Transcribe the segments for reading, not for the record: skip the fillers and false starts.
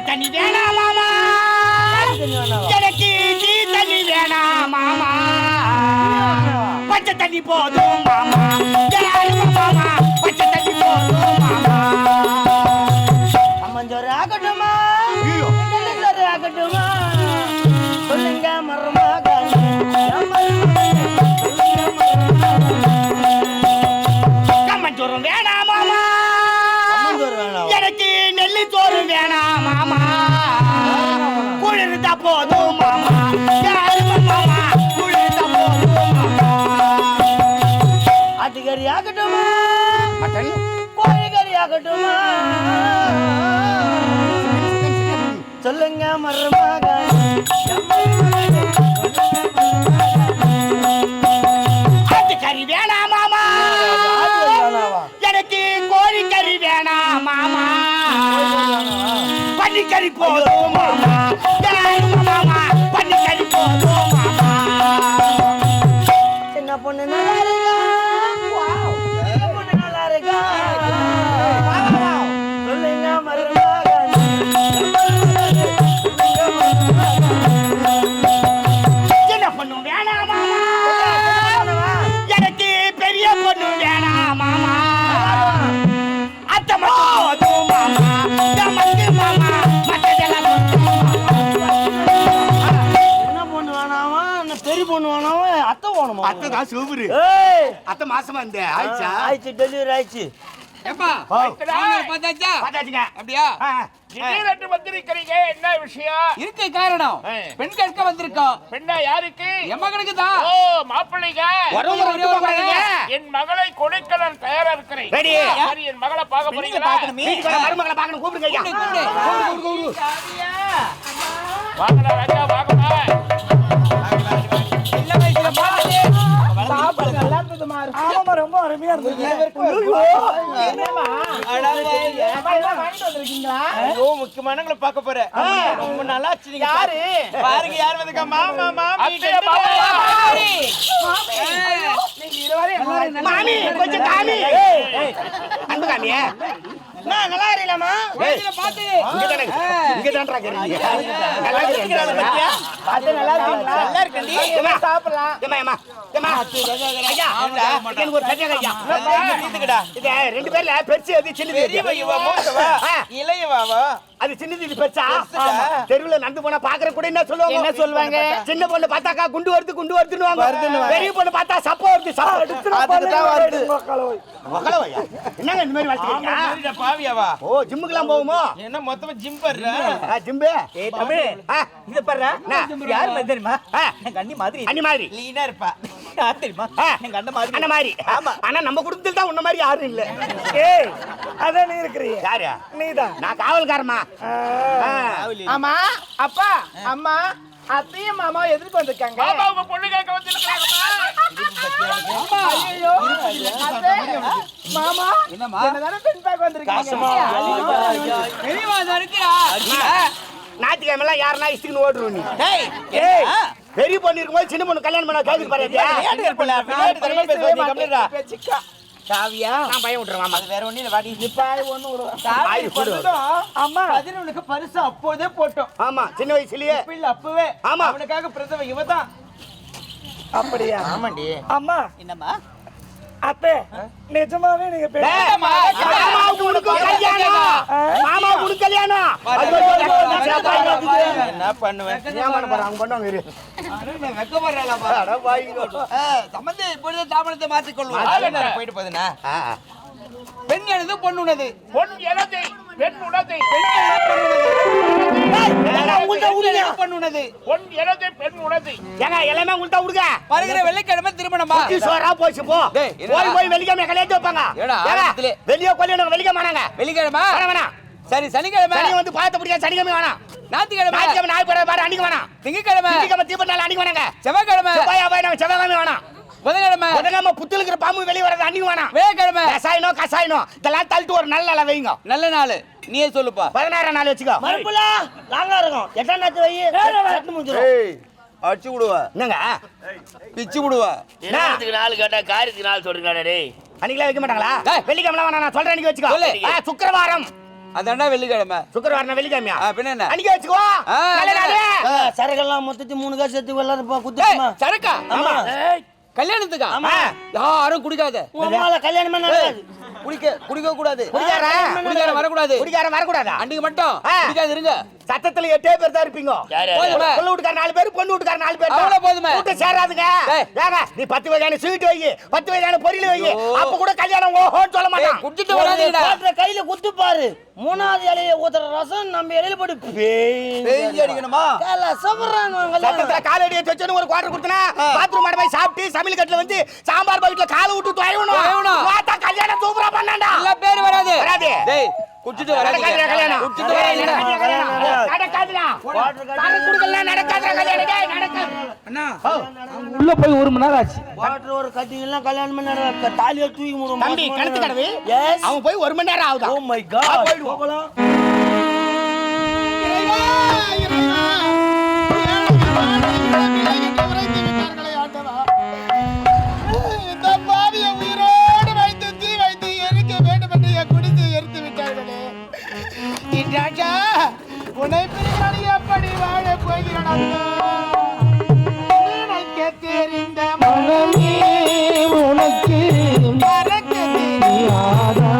தண்ணி வேணாம் மாமா, எனக்கு டீ தண்ணி வேணாம் மாமா, பச்சை தண்ணி போதும் மாமா, மாமா பச்சை தண்ணி போதும் மாமா. அம்மஞ்சோறு ஆகட்டுமா, ஜோறு ஆகட்டுமா, சொல்லுங்க மருமக. கம்மஞ்சோறும் வேணாம் மாமா, எனக்கு நெல்லி சோறு வேணாம் மாமா, குளிர்ந்தா போதும் மாமா, மாமா குளிர்ந்தா போதும் மாமா. ஆட்டுக்கறி ஆகட்டுமா, மட்டன் கோழிக்கறி ஆகட்டுமா, சொல்லுங்க மருமக. ஆட்டுக்கறி வேணாம் மாமா, எனக்கு கோழிக்கறி வேணாம் மாமா, பன்னிக்கறி போதும் மாமா, மாமா பன்னிக்கறி போதும் மாமா. சின்ன பொண்ணு நல்லா இருக்கா, சின்ன பொண்ணு நல்லா இருக்கா, சொல்லுங்க மருமக. சின்ன பொண்ணு வேணாம் மாமா, எனக்கு பெரிய பொண்ணு வேணாம் மாமா, அத்தை மட்டும் போதும் மாமா, மாமா மத்ததெல்லாம் என்ன பொண்ணு வேணாமா, பெரிய பொண்ணு வேணாமா, அத்தை வேணுமா? அத்தை தான் சூப்பரு. அத்தை மாசமா இந்த ஆயிடுச்சா? ஆயிடுச்சு, டெலிவரி ஆயிடுச்சு. ஏப்பா பார்த்தாச்சா? பார்த்தாச்சுங்க. அப்படியா? திடீரென்று வந்திருக்கிறீங்க, என்ன விஷயம்? இருக்கு காரணம். பெண் கேட்க வந்திருக்கோம். பெண்ணா யாருக்கு? என் மகனுக்கு தான். ஓ மாப்பிள்ளைங்க, என் மகளை கொடுக்க நான் தயாரா இருக்கிறேன். சரி, என் மகளை பார்க்க போறீங்களா? மருமகளை பார்க்கணும், கூப்பிடுங்க ஐயா. வாங்கடா ராஜா, வாங்கடா. சின்ன வயசுல பார்த்து நல்லா இருந்தது மாறு. ஆமாமா, ரொம்ப அருமையா இருந்தது. முக்கியமானங்களை பார்க்க போறேன். ரொம்ப நல்லா இருந்துச்சு. யாரு பாருங்க, யார் வந்திருக்கா? மாமா மாமி மாமி கொஞ்சம் காமி. அன்பு காமியே, நான் நல்லா இருக்கலாமா? பார்த்து இங்க தான்டா கேக்குறீங்க. நல்லா இருக்கீங்களா பத்தியா? பாத்து நல்லா இருக்கீங்களா? நல்லா இருக்கேன்டி. சாப்பிடலாம். ஏமா ஐயா, எனக்கு ஒரு சட்டை ஐயா. நீத்துக்கடா. இது ரெண்டு பேர்ல பெருசு அது சின்னது. பெரியவா மூத்தவா இளையவாவா? அது சின்னது இது பெருசா? தெருவுல நடந்து போனா பாக்குற கூட என்ன சொல்லுவாங்க? என்ன சொல்லுவாங்க? சின்ன பொண்ணு பார்த்தாக்கா குண்டு வருதுன்னுவாங்க. பெரிய பொண்ணு பார்த்தா சப்ப வருது, சப்ப வருது. மக்களவையா என்னங்க இந்த மாதிரி வாழ்த்துறீங்க? பாவியாவா? ஓ ஜிம்முக்குலாம் போகுமோ? என்ன மொத்தமா ஜிம் பண்ற? ஜிம்பு தமிழ் இத பாரு. யார் மாதிரி தெரியுமா? எங்க அண்ணி மாதிரி. அண்ணி மாதிரி லீனா இருப்பா. யார் தெரியுமா? எங்க அண்ணன் மாதிரி. அண்ணன் மாதிரி. ஆமா. ஆனா நம்ம குடும்பத்துல தான் உன்ன மாதிரி யாரும் இல்ல. ஏய் அதான் நீ இருக்கறியே. யாரு? நீதான். நான் காவல்காரமா. ஆமா அப்பா அம்மா அத்தையும் மாமா எதுக்கு வந்திருக்காங்க? பாபா உங்க பொண்ணு கேட்க வந்திருக்காங்கம்மா. ஐயோ அத்தை மாமா என்னம்மா? என்னதான பெண் பார்க்க வந்திருக்காங்க? பெரியவா தான் இருக்கா? ஞாயிற்றுக்கிழமை எல்லாம் யாருன்னா இஷ்டத்துக்கு ஓடுறோம் நீ. டேய் ஏய் பெரிய பொண்ணு இருக்கும்போது சின்ன பொண்ணு கல்யாணம் பண்ண கேள்வி பாரு. ஏன் இருப்பல? பின்னாடி தரமா பேசுறீங்க. கம்ப்ளீட்டா பேச்சிக்கா சாவியா? நான் பயம் விட்டுறேன். அது வேற ஒண்ணு இல்ல. வாடி நிப்பாய் ஒண்ணு விடு. சாவி போடுறோம். அம்மா பதினொன்னுக்கு பரிசு அப்போதே போட்டோம். ஆமா சின்ன வயசுலயே. பிள்ளை அப்பவே. ஆமா. அவனுக்காக பிரசவ இவதான். அப்படியா? ஆமாண்டி. அம்மா என்னம்மா? அத்தை நிஜமாவே நீங்க மாமா உனக்கு கல்யாணம். மாமா உனக்கு கல்யாணம். என்ன பண்ணுவேன்? ஏமாற போறாங்க அவங்க பண்ணுவாங்க இரு. நான் வெக்கப்படுறேன்ப்பா. அட வாய்ங்கோ. சம்பந்தி இப்பொழுது தாமரத்தை மாற்றிக் கொள்வோம். போயிட்டு போகுதுண்ணா. பெண் எனது பொண்ணு உனது. பொன் எனது, பெண் உனது. பொண்ணு உனது. பொன் எனது, பெண் உனது. ஏங்க எல்லாமே உங்கள்ட்ட விடுங்க. வருகிற வெள்ளிக்கிழமை திருமணமா? சோறா போச்சு போ. டேய், என்னடா? போய் வெள்ளிக்கிழமை கல்யாணம் வைப்பாங்க. ஏடா, ஆரம்பத்திலே. வெளிய கல்யாணம் வெள்ளிக்கிழமை வேணாங்க. வெள்ளிக்கிழமை வேணாம். சரி, சனிக்கிழமை சனி வந்து பார்த்த முடியாது. சனிக்கிழமை வேணாம். ஞாயிற்றுக்கிழமை ஞாயிற்றுக்கிழமை நாய் பேர பாரு அன்னைக்கு வேணாம். திங்கக்கிழமை தீபம் நாள் அன்னைக்கு வேணாங்க. செவ்வாய்க்கிழமை செவ்வாயா வேணாம். செவ்வாய்க்கிழமை வேணாம். புதன்கிழமை புதன்கிழமை புத்துல இருக்கிற பாம்பு வெளிய வரது அன்னைக்கு வேணாம். வியாழக்கிழமை கசாயனோ இதெல்லாம் தள்ளிட்டு ஒரு நல்ல நாள் வைங்க. நல்ல நாள் நீயே சொல்லுப்பா. 16 நாள் வச்சுக்கோ. மறுபுல லாங்கா இருக்கும். எட்டாம் நாத்து வை. சட்டு முடிஞ்சிரும். ஏய் அடிச்சு விடுவா என்னங்க பிச்சு விடுவா நேரத்துக்கு நாள் கேட்டா காரியத்துக்கு நாள் சொல்றீங்களா டேய்? அன்னைக்கெல்லாம் வைக்க மாட்டாங்களா? டேய். வெள்ளிக்கிழமை வேணா, நான் சொல்றேன் அன்னைக்கு வச்சுக்கோ. சொல்லு. சுக்கிரவாரம். அதான்டா வெள்ளிக்கிழமை. சுக்கிரவாரம் வெள்ளிக்கிழமையா? பின்ன என்ன அன்னைக்கு வச்சுக்கோ. ஆ, நல்ல நாளு. சரகெல்லாம் மொத்தத்தி 3 காசு சேர்த்து எல்லாரும் டேய், குத்துமா? சரக்கா ஆமா. கல்யாணத்துக்கா ஆமா. யாரும் குடிக்காத உங்க அம்மால கல்யாணமே நடக்காது. குடிக்க கூடாது குடிகாரன் வரக்கூடாது குடிகாரன் வரக்கூடாதா? அன்னைக்கு மட்டும் ஆ. குடிக்காது இருங்க சத்தத்துல 8 பேர் தான் இருப்பீங்க. யார் யார்? போதுமே. புள்ள வீட்டுக்கார 4 பேர், பொண்ணு வீட்டுக்கார 4 பேர். அவ்வளவு போதுமே. கூட்டம் சேராதுங்க. டேய். ஏங்க, நீ 10 வகையான ஸ்வீட் வை, 10 வகையான பொரியல் வை. ஐயோ. அப்ப கூட கல்யாணம் ஓஹோன்னு சொல்ல மாட்டான். குடிச்சிட்டு வராதீங்கடா பாட்டுல கையில குத்து பாரு. 3வது இலைய ஊத்துற ரசம் நம்ம இலையில போட்டு பேய் அடிக்கணுமா சத்தத்துல கால் அடி வச்சோன்னு ஒரு குவார்டர் கொடுத்தனா பாத்ரூம் போய் சாப்பிட்டு சமையல் கட்டுல வந்து சாம்பார் பக்கெட்ல காலை விட்டு துவையணும். துவையணும். பார்த்தா கல்யாணம் சூப்பரா பண்ணாண்டா. எல்லா பேர் வராது வராது. டேய் குடிச்சிட்டு வராதீங்க நடக்காதுடா கல்யாணம். குடிச்சிட்டு வராதீங்க நடக்காதுடா. தர குடுக்கல நடக்காதுடா கல்யாணம். டேய், நடக்காது. உள்ள போய் 1 மணி நேரம் ஆச்சு. வாட்டர் ஒரு கட்டிங்கெல்லாம் கல்யாணம் பண்ண தாலியை தூக்கி மூடும் தம்பி கணத்து கடவு Yes. அவன் போய் 1 மணி நேரம் ஆகுதா? Oh my God. போயிடுவோம். போகலாம். உன்னை பிரிந்தால் எப்படி வாழ போகிறான்? நினைக்க தெரிந்த மனமே உனக்கு மறக்க தெரியாதா?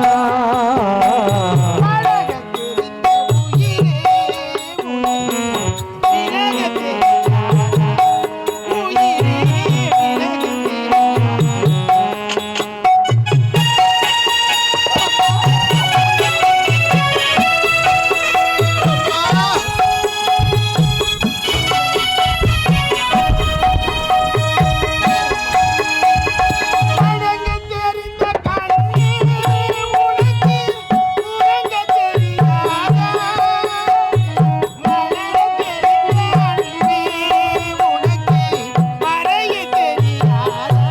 பழக தெரிந்த உயிரே உனக்கு விலக தெரியாதா? உயிரே விலக தெரியாதா? பழக தெரிந்த கண்ணே உனக்கு உறங்க தெரியாதா? மலர தெரிந்த அன்பே உனக்கு மறைய தெரியாதா?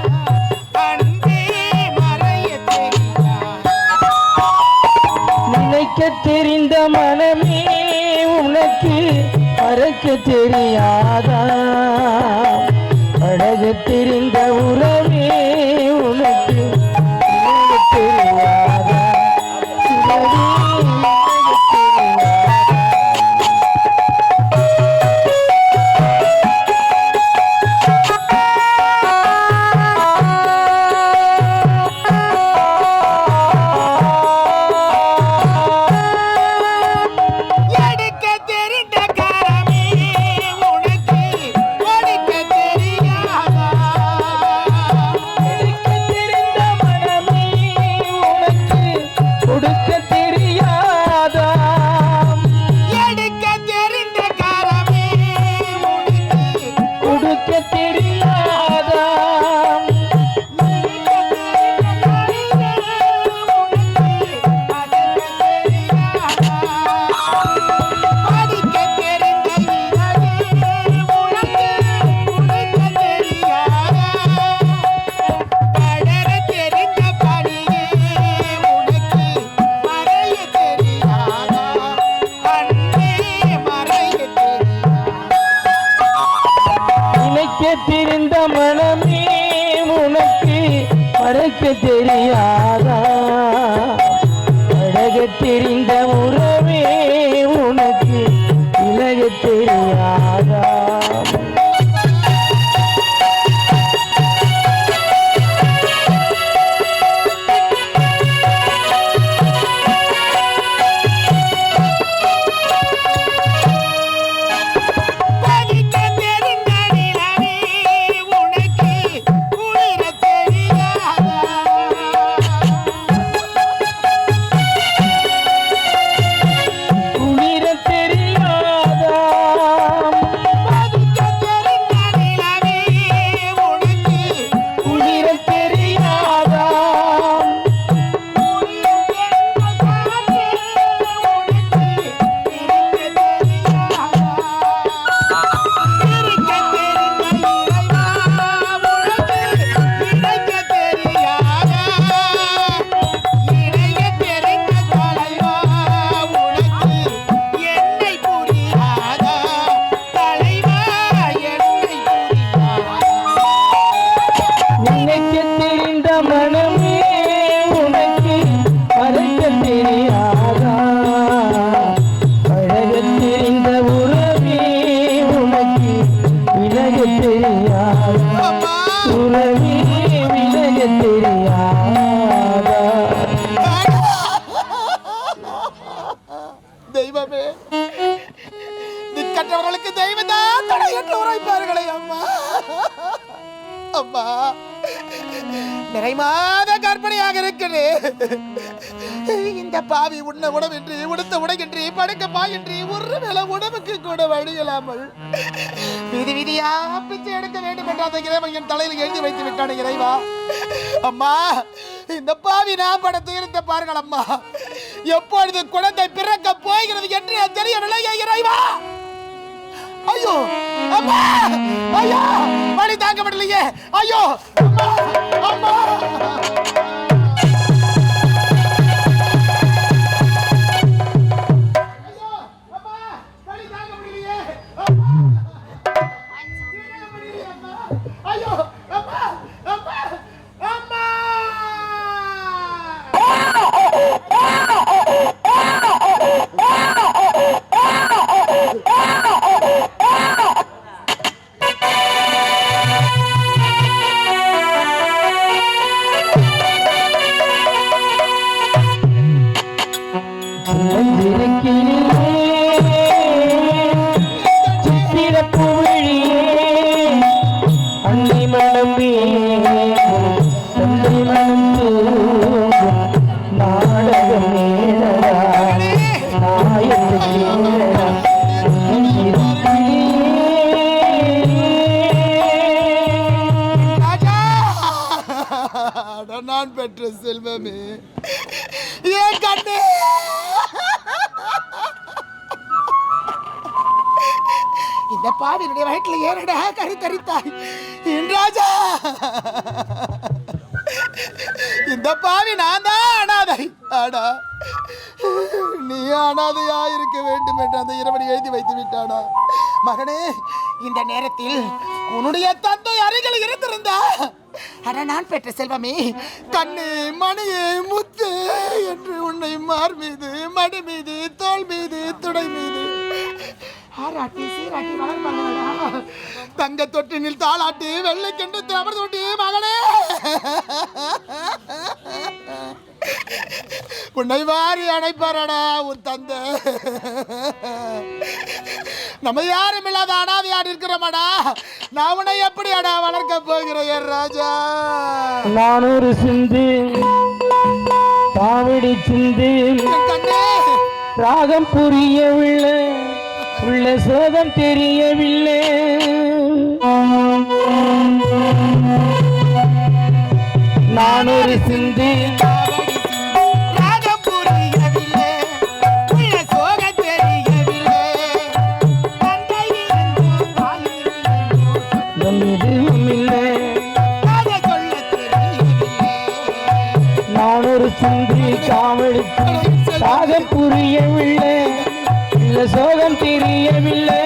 அன்பே மறைய தெரியாதா? நினைக்க தெரிந்த மனமே உனக்கு மறக்க தெரியாதா? அழக தெரிந்த உறவே உனக்கு இணங்க தெரியாதா? உறவே இணங்க தெரியாதா? எடுக்க தெரிந்த கரமே உனக்கு ஒடுக்க தெரியாதா? எடுக்க தெரிந்த மனமே உனக்கு கொடுக்க தெரியாதா? எடுக்க தெரிந்த கரமே உனக்கு கொடுக்க தெரியாதா? படிக்க தெரிந்த இலவே உனக்கு உடுக்க தெரியாதா? படர தெரிந்த பணியே உனக்கு மறைய தெரியாதா? அன்பே மறைய தெரியாதா? நினைக்க தெரிந்த மனமே உனக்கு மறக்க தெரியாதா? அழக தெரிந்த உறவே உனக்கு விலக தெரியாதா? படிக்க தெரிந்த நிலவே உனக்கு குளிர தெரியாதா? அம்மா நிறைமாத கற்பனையாக இருக்கிறேன். இந்த பாவி உண்ண உணவின்றி உடுத்த உடையின்றி படுக்க பாயின்றி ஒரு வேளை உணவுக்கு கூட வழியில்லாமல் விதி விதியா பிச்சை எடுக்க வேண்டும் என்ற அந்த இறைவன் என் தலையில் எழுதி வைத்து விட்டான இறைவா. அம்மா இந்த பாவி நான் படத்து இருந்த பாருங்கள் அம்மா. எப்பொழுது குழந்தை பிறக்க போகிறது என்று தெரியவில்லை இறைவா. ஐயோ அம்மா, ஐயோ வலி தாங்க முடியலையே. ஐயோ அம்மா, அம்மா. நான் பெற்ற செல்வமே ஏன் கண்ணே, இந்த பாவினுடைய வயிற்றில் ஏறடா கருத்தரித்தாய் என் ராஜா. இந்த பாவி நான் தான் அனாதை. ஆடா நீ அனாதையா இருக்க வேண்டும் என்று அந்த இறைவனை எழுதி வைத்து விட்டானா. மகனே இந்த நேரத்தில் உன்னுடைய தந்தை அருகில் இருந்திருந்தா அட நான் பெற்ற செல்வமே கண்ணு மணியே முத்து என்று உன்னை மார் மீது மடி மீது தோள் மீது துடை மீது ஆராட்டி சீராட்டி வளர்ப்பாங்களா. தங்க தொட்டினில் தாளாட்டி வெள்ளை கண்டு தவறு தொட்டி மகனே உன்னை வாரி அணைப்பாரடா உன் தந்தை. நம்ம யாரும் இல்லாத அனாதையாடி இருக்கிறோமாடா. நான் உன்னை எப்படி அடா வளர்க்க போகிறேன் ராஜா. நான் ஒரு சிந்து பாவடி சிந்து ராகம் புரியவில்லை, உள்ள சோகம் தெரியவில்லை. நான் ஒரு சிந்து சிந்தி காவடி சாகம் புரியவில்லை, இல்ல சோகம் தெரியவில்லை.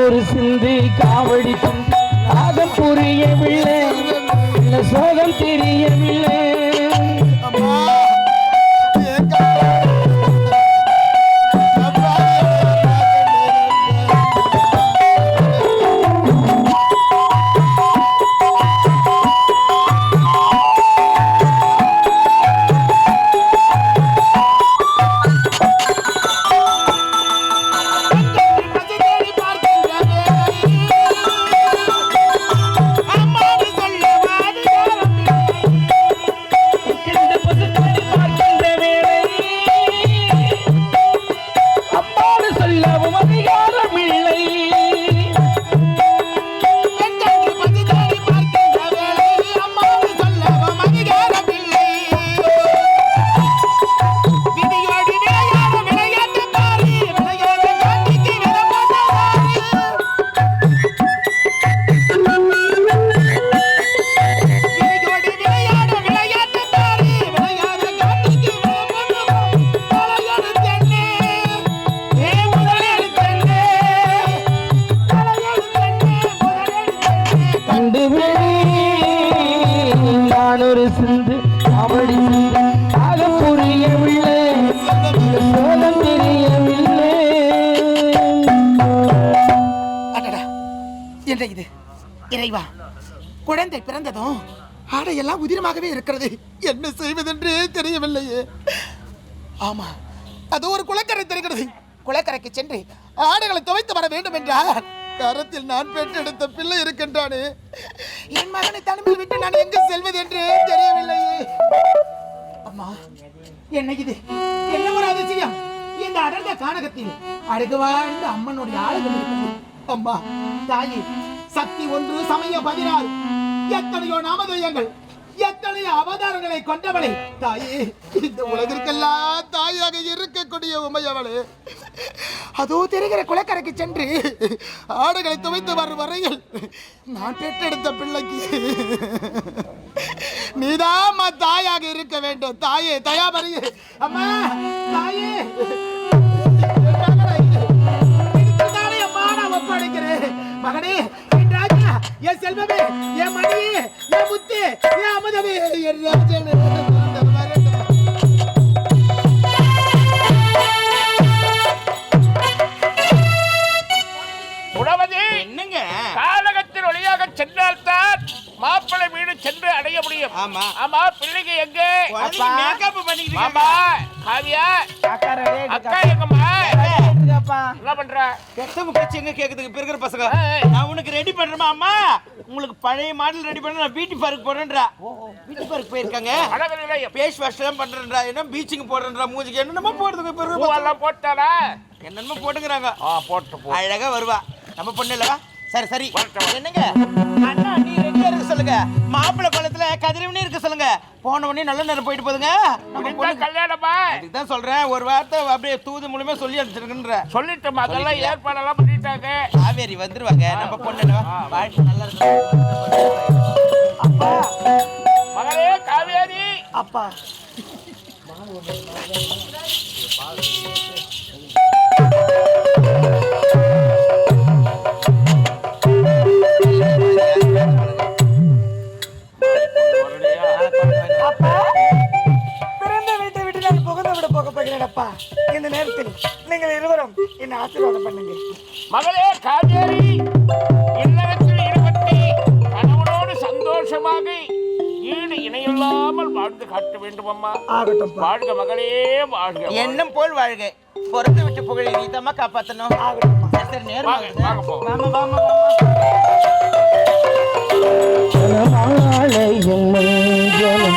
ஒரு சிந்தி காவடி சிந்தி ராகம் புரியவில்லை, இல்ல சோகம் தெரியவில்லை. ஒரு சிந்து காவடி சிந்து ராகம் புரியவில்லை சோகம் தெரியவில்லை. அடடா, என்ன இது இறைவா, குழந்தை பிறந்ததும் ஆடையெல்லாம் உதிரமாகவே இருக்கிறது. என்ன செய்வதென்றே தெரியவில்லையே. ஆமா, அது ஒரு குளக்கரை தெரிகிறது. குளக்கரைக்கு சென்று ஆடைகளை துவைத்து வர வேண்டும் என்றார். கரத்தில் நான் பெற்றெடுத்த பிள்ளை இருக்கின்றானே, என் மகனை தனிமையில் விட்டு நான் எங்கு செல்வது என்று தெரியவில்லையே. அம்மா, என்ன இது, என்ன ஒரு அதிசயம்! இந்த அடர்ந்த கானகத்தில் அழகு வாழ்ந்த அம்மனுடைய ஆளுகள் இருக்கிறது. அம்மா தாயே, சக்தி ஒன்று, சமய 16, எத்தனையோ நாமதேயங்கள், எத்தனையோ அவதாரங்களை கொண்டவளே தாயே, இந்த உலகிற்கெல்லாம் தாயாக இருக்கக்கூடிய உமையவளே, அதோ தெரிகிற குளக்கரைக்கு சென்று ஆடுகளை துவைத்து வரும் வரையில் நான் பெற்றெடுத்த பிள்ளைக்கு நீதான் தாயாக இருக்க வேண்டும். தாயே, தயாபரியே, அம்மா தாயே, அம்மா நான் ஒப்படைக்கிறேன். மகனே, என் ராஜா, என் செல்வமே, என் மணியே, என் முத்து, என் அமுதமே, என் ராஜனே. என்னங்க காலகத்தின் வழியாக சென்றால்தான் மாப்பிள்ளை வீடு சென்று அடைய முடியும். ஆமா ஆமா, பிள்ளைங்க எங்க? மேக்கப் பண்ணிட்டு ஆமா, காவியா அக்கா எங்கம்மா? என்ன பண்ற? பெத்த முக்காச்சி எங்க கேக்குதுங்க பிறகு பசங்க. நான் உனக்கு ரெடி பண்றேமா அம்மா, உங்களுக்கு பழைய மாடல் ரெடி பண்ண நான் பியூட்டி பார்க் போறேன்றா. பியூட்டி பார்க் போயிருக்காங்க, ஃபேஸ் வாஷ் எல்லாம் பண்றேன்றா, என்ன பீச்சிங் போடுறேன்றா, மூஞ்சிக்கு என்னென்னமோ போடுறதுக்கு பிறகு எல்லாம் போட்டாரா? என்னென்னமோ போட்டுங்கிறாங்க. போட்டு அழகா வருவா நம்ம பொண்ணு இல்லவா? சரி சரி, என்னங்க அண்ணா நீ ரெடியா இருக்க சொல்லுங்க. மாப்பிள்ளை குளத்துல கதிரவனே இருக்க சொல்லுங்க. போன உடனே நல்ல நேரம் போயிட்டு போதுங்க. நம்ம பொண்ணு கல்யாணமா? அதுதான் சொல்றேன், ஒரு வார்த்தை அப்படியே தூது மூலமே சொல்லி அனுப்பிச்சிருக்குன்ற. சொல்லிட்டு அதெல்லாம் ஏற்பாடெல்லாம் பண்ணிட்டாங்க. காவேரி வந்துருவாங்க நம்ம பொண்ணு இல்லவா? வாழ்க்கை நல்லா இருக்கும். அப்பா, மகளே காவேரி. அப்பா, பிறந்த வீட்டை விட்டு நான் புகுந்த விட போக போகிறேன். அப்பா, இந்த நேரத்தில் நீங்கள் இருவரும் என்ன ஆசீர்வாதம் பண்ணுங்க. மகளே காவேரி, இல்லறத்தில் ஈடுபட்டு கணவனோடு சந்தோஷமாக ஈடு இணையில்லாமல் வாழ்ந்து காட்ட வேண்டும் அம்மா. ஆகட்டும். வாழ்க மகளே, வாழ்க. எண்ணம் போல் வாழ்க. பொறுத்து விட்டு புகழை நீ தம்மா காப்பாத்தணும். ஆகட்டும். சரி நேரம் ஆகுது. வாங்க போ. வாமா வாமா மணமாலையும் மஞ்சளும்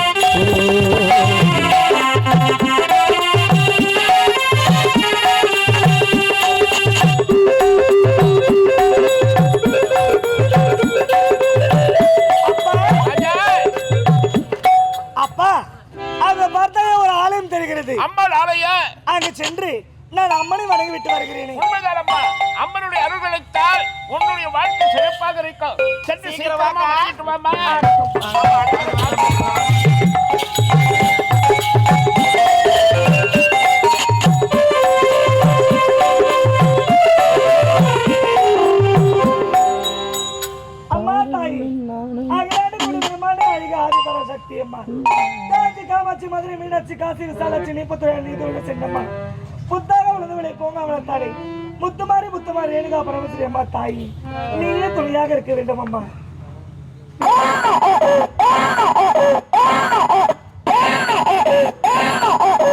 அப்பா, அங்க பார்த்தாலே ஒரு ஆலயம் தெரிகிறது. அம்மாள் ஆலயம். அங்கு சென்று நான் அம்மனை வணங்கி விட்டு வருகிறேன். உண்மைதானம்மா, அம்மனுடைய அருள் கிடைத்தால் உன்னுடைய வாழ்க்கை சிறப்பாக இருக்கும். சென்று சீக்கிரமா வணங்கிட்டு வாம்மா. அம்மா தாய், அகிலாண்டு குடும்பமான அழகு ஆதிபர சக்தி அம்மா, காஞ்சி காமாட்சி மதுரை மீனாட்சி காசி விசாலாட்சி நீப்பத்துறை நீதோடு சென்னம்மா, புத்தாக உணவுகளை போங்க அவளத்தாரே, முத்துமாரி முத்துமாரி ரேணுகா பரமஸ்ரீ அம்மா தாய், நீயே துணையாக இருக்க வேண்டும் அம்மா.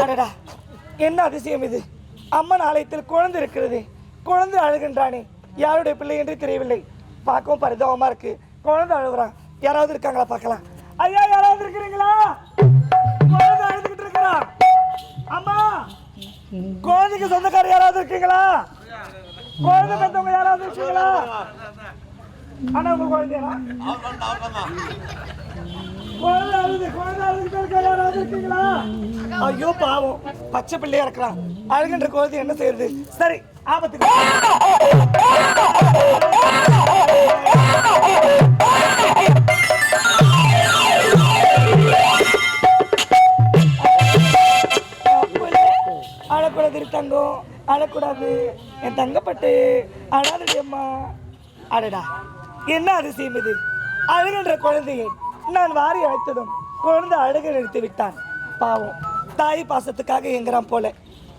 அடடா, என்ன அதிசயம் இது! அம்மன் ஆலயத்தில் குழந்தை இருக்கிறது. குழந்தை அழுகின்றானே, யாருடைய பிள்ளை என்று தெரியவில்லை. பார்க்கவும் பரிதாபமா இருக்கு. குழந்தை அழுகுறான். யாராவது இருக்காங்களா பார்க்கலாம். ஐயா, யாராவது இருக்கிறீங்களா? குழந்தை அழுதுகிட்டு இருக்கிறான். அம்மா, குழந்தைக்கு சொந்தக்காரர் யாராவது இருக்கீங்களா? குழந்தை பெற்றவங்க யாராவது இருக்கீங்களா? ஆனா உங்க குழந்தையா? குழந்தை அழுதுகிட்டு இருக்க யாராவது இருக்கீங்களா? ஐயோ பாவம், பச்சை பிள்ளையா இருக்கிறான். அழுகின்ற குழந்தை என்ன செய்யறது? சரி, ஆபத்துக்கு அழக்கூடாது தங்கம், அழக்கூடாது என் தங்கப்பட்டு, அழாதடி அம்மா. அடடா, என்ன அதிசயம் இது! அழுகின்ற குழந்தையை நான் வாரி அழைத்ததும் குழந்தை அழுக நிறுத்தி விட்டான். பாவம், தாய் பாசத்துக்காக எங்கிறான் போல.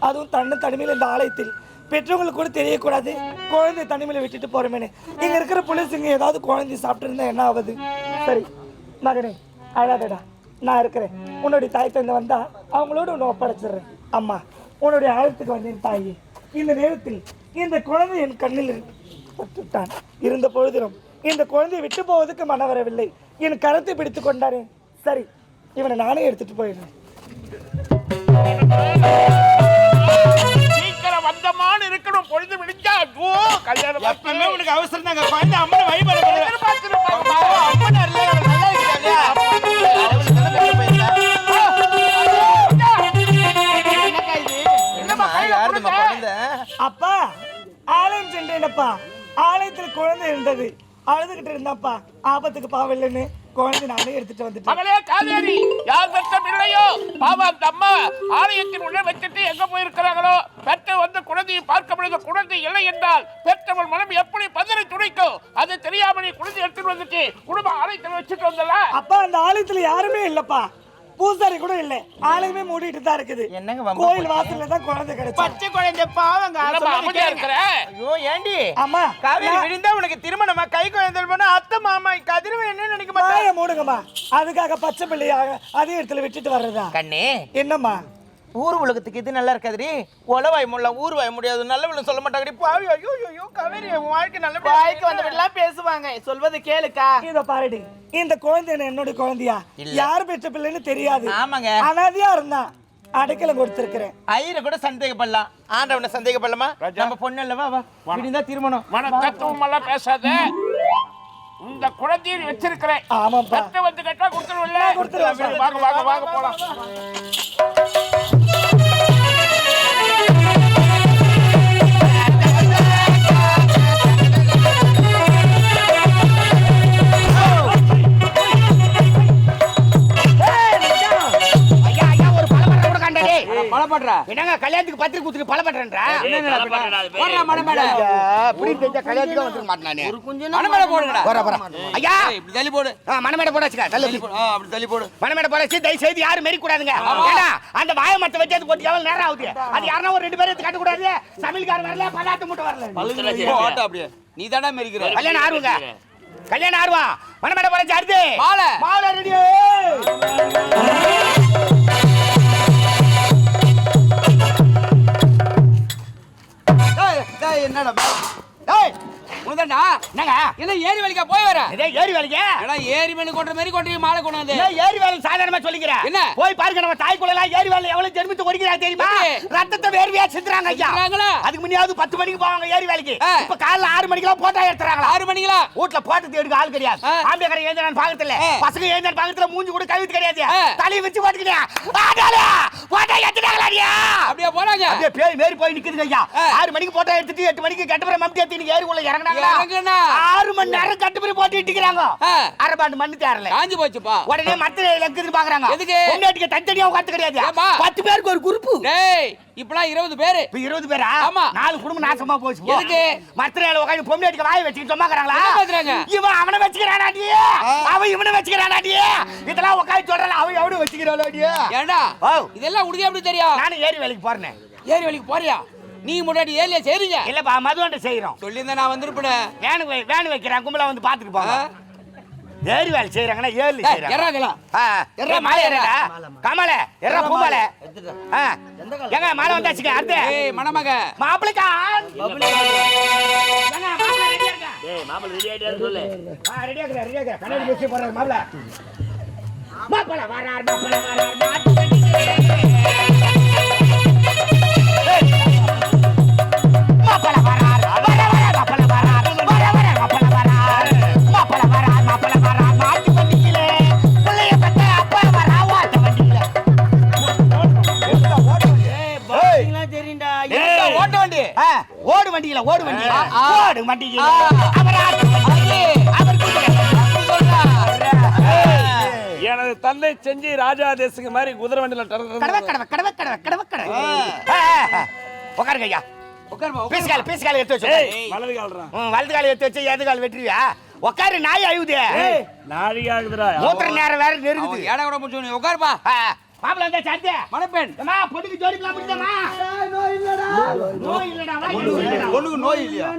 அதுவும் தனிமையில் இந்த ஆலயத்தில் பெற்றவங்களுக்கு கூட தெரியக்கூடாது குழந்தை தனிமையில விட்டுட்டு போறோமேனு. இங்க இருக்கிற புலிசுங்க ஏதாவது குழந்தை சாப்பிட்டு இருந்தா என்ன ஆகுது? சரி மகனே, அழாதடா, நான் இருக்கிறேன். உன்னுடைய தாய் தந்தை வந்தா அவங்களோட உன்னை ஒப்படைச்சிடுறேன். அம்மா, உன்னுடைய ஆழத்துக்கு வந்தேன் தாயே. இந்த நேரத்தில் இந்த குழந்தை என் கண்ணில் பட்டுட்டான். இருந்த பொழுதிலும் இந்த குழந்தையை விட்டு போவதற்கு மன வரவில்லை. என் கரத்தை பிடித்து கொண்டாரே. சரி, இவனை நானே எடுத்துட்டு போயிடுறேன். சீக்கிரம் வந்தமான இருக்கணும். பொழுது விடிஞ்சா ஐயோ கல்யாணம் எப்பவுமே உனக்கு அவசரம் தாங்க. குழந்தை அம்மனை வழிபாடு பண்ணுங்க. அம்மன் அருளே நல்லா இருக்காங்க. அப்பா, ஆலயம் சென்றேனப்பா. ஆலயத்தில் குழந்தை இருந்தது. அழுதுகிட்டு இருந்தாப்பா. ஆபத்துக்கு பாவில்லைன்னு குழந்தை நானே எடுத்துட்டு வந்துட்டேன். மகளே காவேரி, யார் பெற்ற பிள்ளையோ பாவம் அந்த அம்மா ஆலயத்தின் உள்ள வச்சுட்டு எங்க போயிருக்கிறாங்களோ. பெற்ற வந்து குழந்தையை பார்க்க முடியாத குழந்தை இல்லை என்றால் பெற்றவள் மனம் எப்படி பதறி துடிக்கும். அது தெரியாம நீ குழந்தை எடுத்துட்டு வந்துட்டு குடும்ப ஆலயத்தில் வச்சுட்டு வந்தல. அப்பா, அந்த ஆலயத்துல யாருமே இல்லப்பா. பூசாரி கூட இல்ல. ஆலயமே மூடிட்டு தான் இருக்குது. கோயில் வாசல்ல தான் குழந்தை கிடைச்சு. பச்சை குழந்தை பாவங்க. அமைதியா இருக்கிற. ஐயோ ஏண்டி அம்மா, காவேரி விழுந்தா உனக்கு திருமணமா? கை குழந்தை போனா அத்தை மாமா கதிரவன் என்ன நினைக்க மாட்டாங்க? தாய மூடுங்கம்மா. அதுக்காக பச்சை பிள்ளையாக அதே இடத்துல விட்டுட்டு வர்றதா? கண்ணே, என்னம்மா ஊர் உலகத்துக்கு இது நல்லா இருக்காதுடி. உளவாய் முள்ள ஊர் வாய முடியாது. நல்லவளும் சொல்ல மாட்டாங்கடி. பாவி, ஐயோ ஐயோ காவேரி, உன் வாழ்க்கை நல்ல வாய்க்கு வந்தவெல்லாம் பேசுவாங்க. சொல்வது கேளுக்கா. இத பாருடி, இந்த குழந்தை என்னோட குழந்தையா? யார் பெற்ற பிள்ளைன்னு தெரியாது. ஆமாங்க, அனாதையா இருந்தா அடைக்கலம் கொடுத்திருக்கிறேன். ஐயரை கூட சந்தேகப்படலாம், ஆண்டவனை சந்தேகப்படலாமா? நம்ம பொண்ணு இல்லவா? விடிந்தா திருமணம். மன தத்துவம் எல்லாம் பேசாத. இந்த குழந்தையை வச்சிருக்கிறேன். ஆமாப்பா, பெற்ற வந்து கட்டா கொடுத்துருவல்ல. வாங்க வாங்க வாங்க போலாம். என்னங்க கல்யாணத்துக்கு பத்திரிக்கை கொடுத்துட்டு பல பண்றேன்றா? போடுறா மணமேடை. அப்படி தெரிஞ்ச கல்யாணத்துக்கு வந்துருக்க மாட்டானே. ஒரு கொஞ்சம் மணமேடை போடுங்கடா. போற ஐயா, இப்படி தள்ளி போடு. மணமேடை போட வச்சுக்க. தள்ளி போடு. அப்படி தள்ளி போடு. மணமேடை போட வச்சு தயவு செய்து யாரும் மெரி கூடாதுங்க. ஏன்னா அந்த வாய மத்த வச்சு அது போட்டு எவ்வளவு நேரம் ஆகுது? அது யாரா ஒரு 2 பேரை கட்ட கூடாது. சமையல்காரர் வரல, பதார்த்த மூட்டை வரல. ஓட்ட அப்படியே நீ தானே மெரிக்கிற. கல்யாணம் ஆர்வங்க, கல்யாணம் ஆர்வா. மணமேடை போட சார்து மாலை மாலை ரெடி. என்னடா ஏய் உனதாண்டா என்னங்க? என்ன ஏரி வேலைக்கா போய் வர? இதே ஏரி வேலைக்கு. ஏடா ஏரி மேல கொண்ற மாதிரி கொண்றீங்க மாலை கொண்டு வந்து. ஏய் ஏரி வேலை சாதாரணமா சொல்லிக்கிறேன். என்ன? போய் பாருங்க, நம்ம தாய்க்குள்ள எல்லாம் ஏரி வேலை எவ்வளவு ஜெர்மித்து ஒடிக்கிறா தெரியுமா? ரத்தத்தை வேர்வையா சிந்துறாங்க ஐயா. அதுக்கு முன்னாடி 10 மணிக்கு போவாங்க ஏரி வேலைக்கு. இப்ப காலைல 6 மணிக்கெல்லாம் போட்டா எடுத்துறாங்களா? 6 மணிங்களா? வீட்ல போட்டு தேடுங்க ஆள் கிடையாது. ஆம்பளை கடை ஏந்தறான் பாக்கத்துல, பசங்க ஏந்தறான் பாக்கத்துல மூஞ்சி கூட கழுவிட்டு கிடையாது. தலைய வச்சு போட்டுக்கிறியா? ஆடால போட்டா எடுத்துட்டாங்களாடியா? அப்படியே போறாங்க. அப்படியே பேய் மேரி போய் நிக்குதுங்க ஐயா. 6 மணிக்கு போட்டா எடுத்துட்டு 8 மணிக்கு கட்டபுரம் மம்டி ஏத்திட்டு ஏரி உள்ள இறங்குனாங்களா? 6 மணி நேரம் கட்டுப்படி போட்டு இட்டுக்கிறாங்க. அரபாண்டு மண்ணு தேரல, காஞ்சி போச்சுப்பா. உடனே மத்திர லக்குது பாக்குறாங்க. எதுக்கு? பொண்டாட்டிக்கு தனித்தனியா உட்கார்ந்து கிடையாது. 10 பேருக்கு ஒரு குரூப். டேய் இப்பலாம் 20 பேரு. இப்ப 20 பேரா? ஆமா. 4 குடும்பம் நாசமா போச்சு. எதுக்கு? மத்திரையில உட்கார்ந்து பொண்டாட்டிக்கு வாய் வச்சுட்டு சொன்னாங்கறாங்களா? பாக்குறாங்க. இவன் அவனை வச்சுக்கறானாடி, அவன் இவனை வச்சுக்கறானாடி. இதெல்லாம் உட்கார்ந்து சொல்றல, அவன் எவனை வச்சுக்கறானாடி? ஏண்டா இதெல்லாம் உனக்கு எப்படி தெரியும்? நான் ஏரி வேலைக்கு போறேன். ஏரி வேலைக்கு போறியா? நீ முன்னாடி ஏரியா செய்றீங்க? இல்லப்பா, மதுவண்ட செய்றோம். சொல்லிருந்தா நான் வந்திருப்பேன். வேணு வைக்கிறேன், கும்பலா வந்து பாத்துட்டு போங்க. ஏரி வேலை செய்யறாங்கன்னா ஏர்லி செய்யறாங்க. எறாங்களா? எறா மாலை எறடா. கமல எறா பூமல. எங்க மாலை வந்தாச்சுங்க. அடுத்து ஏய் மணமக மாப்பிளைக்கா. மாப்பிள்ளை ரெடியா இருக்கா? மாப்பிள்ளை ரெடி ஆயிட்டாரு சொல்லு. ரெடியா இருக்கா. கண்ணாடி பேசி போறாரு மாப்பிள்ளை. மாப்பிள்ளை வரார், மாப்பிள்ளை வரார். மாட்டு வண்டிக்கு மாப்பிள்ளை வரார். வர வர மாப்பிள்ளை வரார். வர வர மாப்பிள்ளை வரார். மாப்பிள்ளை வரார், மாப்பிள்ளை வரார். மாட்டு வண்டியிலே பிள்ளைய பெத்த அப்பா வரா ஓட்ட வண்டியில. தெரியும்டா. ஓட்ட வண்டி. ஓடு வண்டியில, ஓடு வண்டியில, ஓடு வண்டியில. அவர் ஆட்டு வண்டி. அவர் எனது தந்தை செஞ்சு ராஜா தேசிங்க மாதிரி குதிரை வண்டியில உட்காருங்க ஐயா. உட்காருமா. பீஸ்கால் எடுத்து வச்சு. வலது கால்றா. வலது கால் எடுத்து வச்சு எது கால் வெட்டுறியா? உக்காரு நாய் அழுவுது நாழிகை ஆகுதுடா மூத்திர நேரம் வேற நெருங்குது ஏடா கூட முடிச்சு நீ உட்காருப்பா மாப்பிள்ள வந்தா சாத்தியா மணப்பெண் அம்மா பொண்ணுக்கு ஜோடிக்கலாம் முடியுமா நோய் இல்லடா வா பொண்ணுக்கு நோய் இல்லையா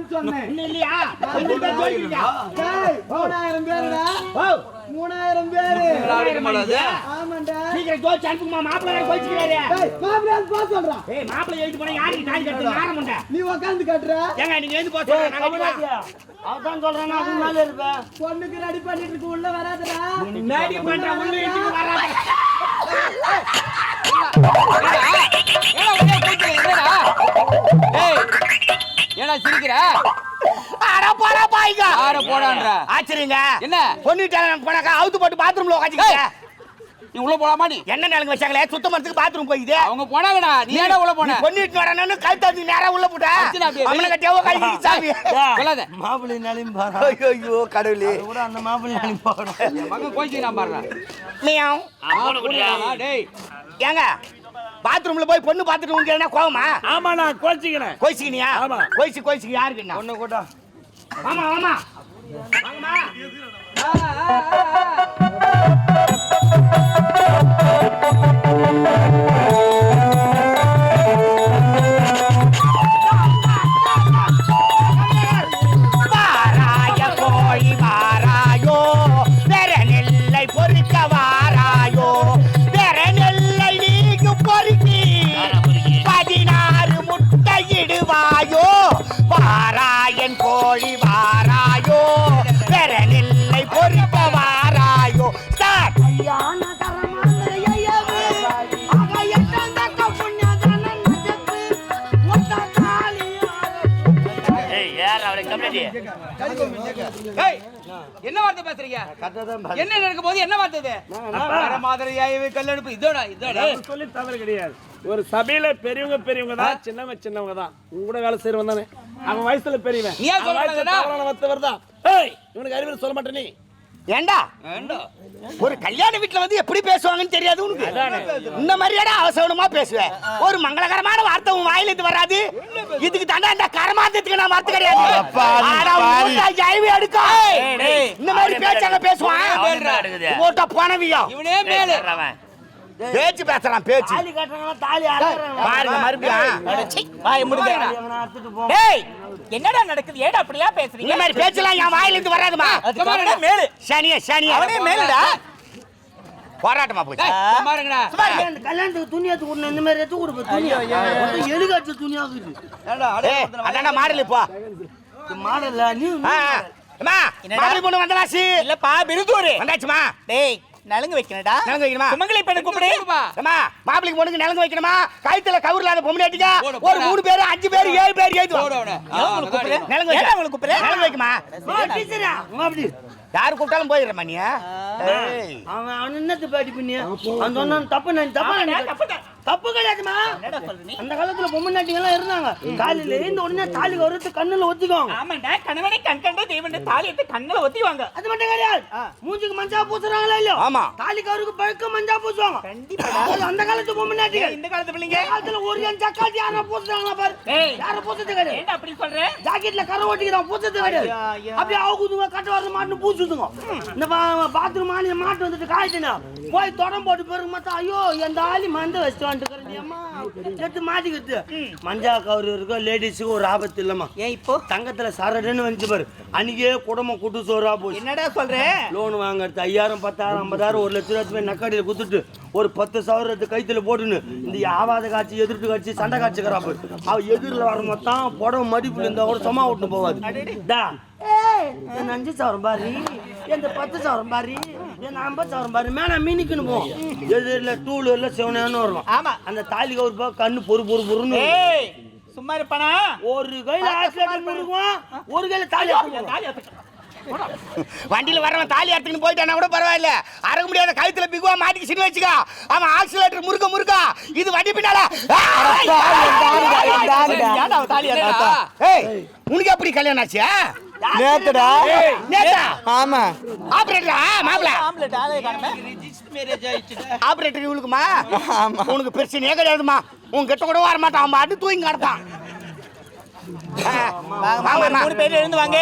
இன்னும் இல்லையா பொண்ணுக்கு நோய் இல்லையா 3000 பேருடா ஓ 3000 பேரு ஆமாண்டா சீக்கிரம் ஜோடி அனுப்புமா மாப்பிள்ள கோச்சிக்கிறாரு மாப்பிள்ளை போ சொல்றான் ஏய் மாப்பிள்ள எழுதி போனா யாருக்கு தாலி கட்டு நாரமுண்டா நீ உட்கார்ந்து கட்டுற ஏங்க நீங்க எழுதி போ சொல்றேன் நாங்க கட்டிக்கலாம் அவதான் சொல்றானா அதுக்கு மேல இருப்பேன் பொண்ணுக்கு ரெடி பண்ணிட்டு இருக்கு உள்ள வராதடா மேடி பண்ற உள்ள இழுத்து வராத ஏடா சிரிக்கிற அட போடா பாய்ங்க ஆற போடான்ற ஆச்சரியங்க என்ன பொண்ணுட்டாங்க போனாக்கா அவுத்து போட்டு பாத்ரூம்ல உட்காந்துக்கிங்க நீ உள்ள போலாமா நீ என்ன நிலங்க வச்சாங்களே சுத்தம் பண்றதுக்கு பாத்ரூம் போயிது அவங்க போனாங்கடா நீ ஏடா உள்ள போன பொண்ணுட்டு வரணும்னு கழுத்தாந்து நேரா உள்ள போட்டா அர்ச்சனா அப்படியே அவன கட்டியவோ கை சாமி சொல்லாத மாப்பிள்ளை நாளையும் பாரு ஐயோ கடவுளே கூட அந்த மாப்பிள்ளை நாளையும் பாக்கணும் மகன் கோயிச்சு நான் பாடுறேன் மியாவ் டேய் ஏங்க பாத்ரூம்ல போய் பொண்ணு பாத்துட்டு உங்களுக்கு கோவமா ஆமா நான் கோச்சிக்கிறேன் கோயிச்சிக்கினியா ஆமா. கோயிச்சு யாருக்கு என்ன ஒண்ணு கூட்டா ஆமா ஆமா வாங்கம்மா வாராய கோழி வாராயோ வேற நெல்லை பொறுக்க வாராயோ வேற நெல்லை நீக்கு பொறுக்கி 16 முட்டையிடுவாயோ வாராயன் கோழி வாராயோ வேற நெல்லை பொறுக்க வாராயோ ஸ்டார்ட் ஏய் என்ன வார்த்தை பேசுறீங்க என்ன நடக்க போது என்ன வார்த்தை இது வர மாதிரி ஐவி கல்லெடுப்பு இதோட சொல்லி தவறு கிடையாது ஒரு சபையில பெரியவங்க தான் சின்னவங்க தான் உங்க கூட வேலை செய்யறவன் தானே அவன் வயசுல பெரியவன் நீ ஏன் சொல்ல மாட்டேங்கடா? மத்தவர் தான் ஏய் இவனுக்கு அறிவுரை சொல்ல மாட்டே நீ ஏண்டா ஒரு கல்யாண வீட்டுல வந்து எப்படி பேசுவாங்கன்னு தெரியாது உனக்கு இந்த மாதிரியாடா அவசரமா பேசுவேன் ஒரு மங்களகரமான வார்த்தை உன் வாயில இருந்து வராது இதுக்கு தாண்டா இந்த கரமாந்தத்துக்கு நான் வார்த்தை கிடையாது ஆனா உன்கிட்ட ஜைவி அடுக்கா இந்த மாதிரி பேச்சாங்க பேசுவான் போட்டா போனவியா இவனே மேல பேச்சு பேசலாம் பேச்சு தாலி கட்டுறாங்களா தாலி அறுக்கறாங்க பாருங்க மறுபடியும் வாய் முடிங்க அவனை அறுத்துட்டு போ டேய் என்னடா நடக்குது ஏடா அப்படியா பேசுறீங்க இந்த மாதிரி பேச்செல்லாம் என் வாயில இருந்து வராதுமா அதுக்கு மேலு சனியா அவனே மேலுடா போராட்டமா போச்சு பாருங்கடா அந்த கல்யாணத்துக்கு துணி எடுத்து கொடுக்கணும் இந்த மாதிரி எடுத்து கொடுப்போம் துணி எலுகாச்சு துணியாகுது ஏய் அதான்டா மாடல் இப்போ மாடல்ல நீ அம்மா மாப்பிள்ளை பொண்ணு வந்தலாசி இல்லப்பா பிருதூரு வந்தாச்சுமா டேய் நலங்கு வைக்கணும்டா நலங்கு வைக்கணுமா சுமங்கலி பெண்ணை கூப்பிடு அம்மா மாப்பிளைக்கு பொண்ணுக்கு நலங்கு வைக்கணுமா கைத்துல கவுர் இல்லாத பொம்பளை அடிக்கா போடு, ஒரு 3 பேர் 5 பேர் 7 பேர் ஏத்து உங்களுக்கு கூப்பிடு நலங்கு ஏடா வைக்க உங்களுக்கு கூப்பிடு நலங்கு வைக்குமா டீச்சரா அப்படி யாரு கூப்பிட்டாலும் போயிடுறேன் நீ ஏய் அவன் என்னத்து பேட்டி பண்ணி அவன் சொன்னான் தப்பு நான் தப்பு தப்பு கிடையாதுமா அந்த காலத்துல பொம்மை நாட்டிங்க எல்லாம் இருந்தாங்க காலையில இருந்து உடனே தாலி கவுரத்து கண்ணுல ஒத்திக்குவாங்க ஆமாண்டா கணவனை கண் கண்டு தெய்வன் தாலி எடுத்து கண்ணுல ஒத்திவாங்க அது மட்டும் கிடையாது மூஞ்சுக்கு மஞ்சா பூசுறாங்களா இல்லையோ ஆமா தாலி கவுருக்கு பழுக்க மஞ்சா பூசுவாங்க அது அந்த காலத்து பொம்மை நாட்டிங்க இந்த காலத்து பிள்ளைங்க காலத்துல ஒரு என் சக்காத்தி யாரா பூசுறாங்களா பாரு ஏய் யாரும் பூசுறது கிடையாது ஏன்டா அப்படி சொல்ற ஜாக்கெட்ல கரை ஓட்டிக்கிறான் பூசுறது கிடையாது அப்படியே ஆகுதுங்க கட்ட வர மாட்டு பூசுதுங்க இந்த பாத்ரூம் ஆளி மாட்டு வந்துட்டு காய்ச்சினா போய் தொடம் போட்டு பிறகு மத்த ஐயோ எந்த ஆளி மந்த வச்சுட்டு வந்துட்டு அம்மா எடுத்து மாட்டிக்கிட்டு மஞ்சா கவுரு இருக்கும் லேடிஸுக்கு ஒரு ஆபத்து இல்லம்மா ஏன் இப்போ தங்கத்துல சரடுன்னு வந்துச்சு பாரு அன்னைக்கே குடும்பம் கூட்டு சோறா போச்சு என்னடா சொல்ற லோன் வாங்குறது 5000 10000 50000 1 லட்சம் ரூபாய் போய் நக்காடியில் குத்துட்டு ஒரு 10,000 எடுத்து கைத்துல போட்டுன்னு இந்த ஆவாத காட்சி எதிர்த்து காட்சி சண்டை காட்சிக்கிறா போய் அவ எதிரில் வர மொத்தம் புடவை மடிப்புல இருந்தா கூட சும்மா விட்டு போவாது டா என் 5,000 பாரு எந்த 10,000 பாரு என் 50,000 பாரு மேல மீனிக்குன்னு போவோம் எதிரில் 2 வீலர்ல செவனான்னு வரும் ஆமா அந்த தாலி கவுரு கண்ணு பொறுன்னு ஏய் சும்மா இருப்பானா ஒரு கையில ஆக்சிலேட்டர் இருக்கும் ஒரு கையில தாலி தாலி வண்டியில வரவன் தாலி அறுத்துக்கின்னு போயிட்டானா கூட பரவாயில்ல அறக்க முடியாத கழுத்துல பிகுவா மாட்டிக்கு சின்ன வச்சுக்கா அவன் ஆக்சிலேட்டர் முறுக்க இது வண்டி பின்னால தாலி ஏய் உனக்கு எப்படி கல்யாணம் ஆச்சு நேத்துடா நேத்தா ஆமா ஆபரேட்டரா மாப்ள ஆம்பளை ஆளே காணமே ரிஜிஸ்டர் மேரேஜ் ஆயிடுச்சு ஆபரேட்டர் இவளுக்குமா உனக்கு பிரச்சனையே கிடையாதுமா உன் கிட்ட கூட வர மாட்டான் அவன் பாட்டு தூங்கி கிடப்பான் மூணு பேர் எழுந்து வாங்க.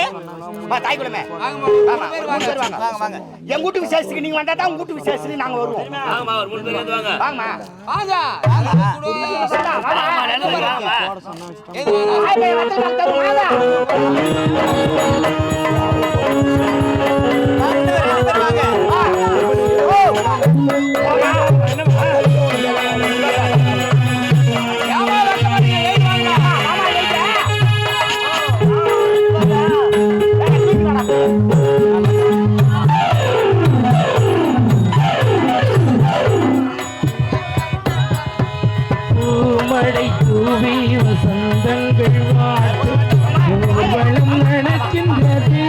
தாய் குலமே வாங்க. என் வீட்டு விசேஷத்துக்கு நீங்க வந்தா தான் உங்க வீட்டு விசேஷத்துக்கு நாங்க வருவோம். வாங்கம்மா. பூமழை தூவி வசந்தங்கள் வாழ்த்து ஊர்வலம் நடக்கின்றது.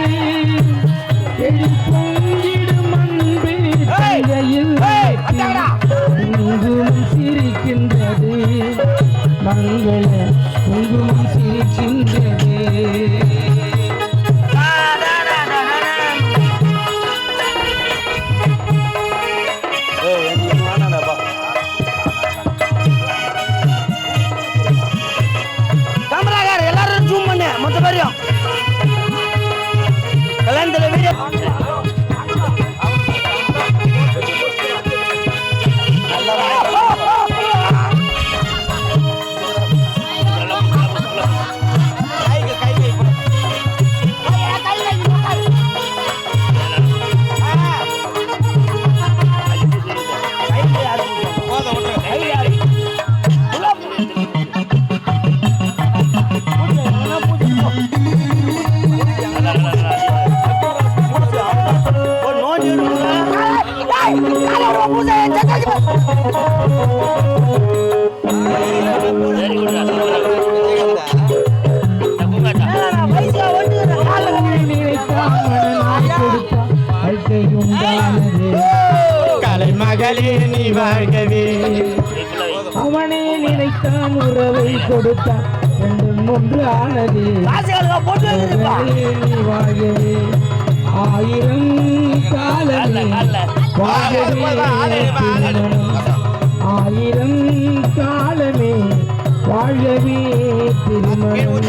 பொங்கிடும் அன்பு தங்கையில் குங்குமம் சிரிக்கின்றது. மங்கள குங்குமம் சிரிக்கின்றது. எல்லாரும் ஜூம் பண்ணு மொத்த பேரையும் கல்யாணத்துல வீடியோ கலைமகளே நீ வாழ்கவே. அவனே நினைத்தான் உறவை கொடுத்தான் ரெண்டும் ஒன்று ஆனது. நீ வாழ்கவே ஆயிரம் காலமே வாழ்கவே ஆயிரம் காலமே வாழ்கவே திருமணம்.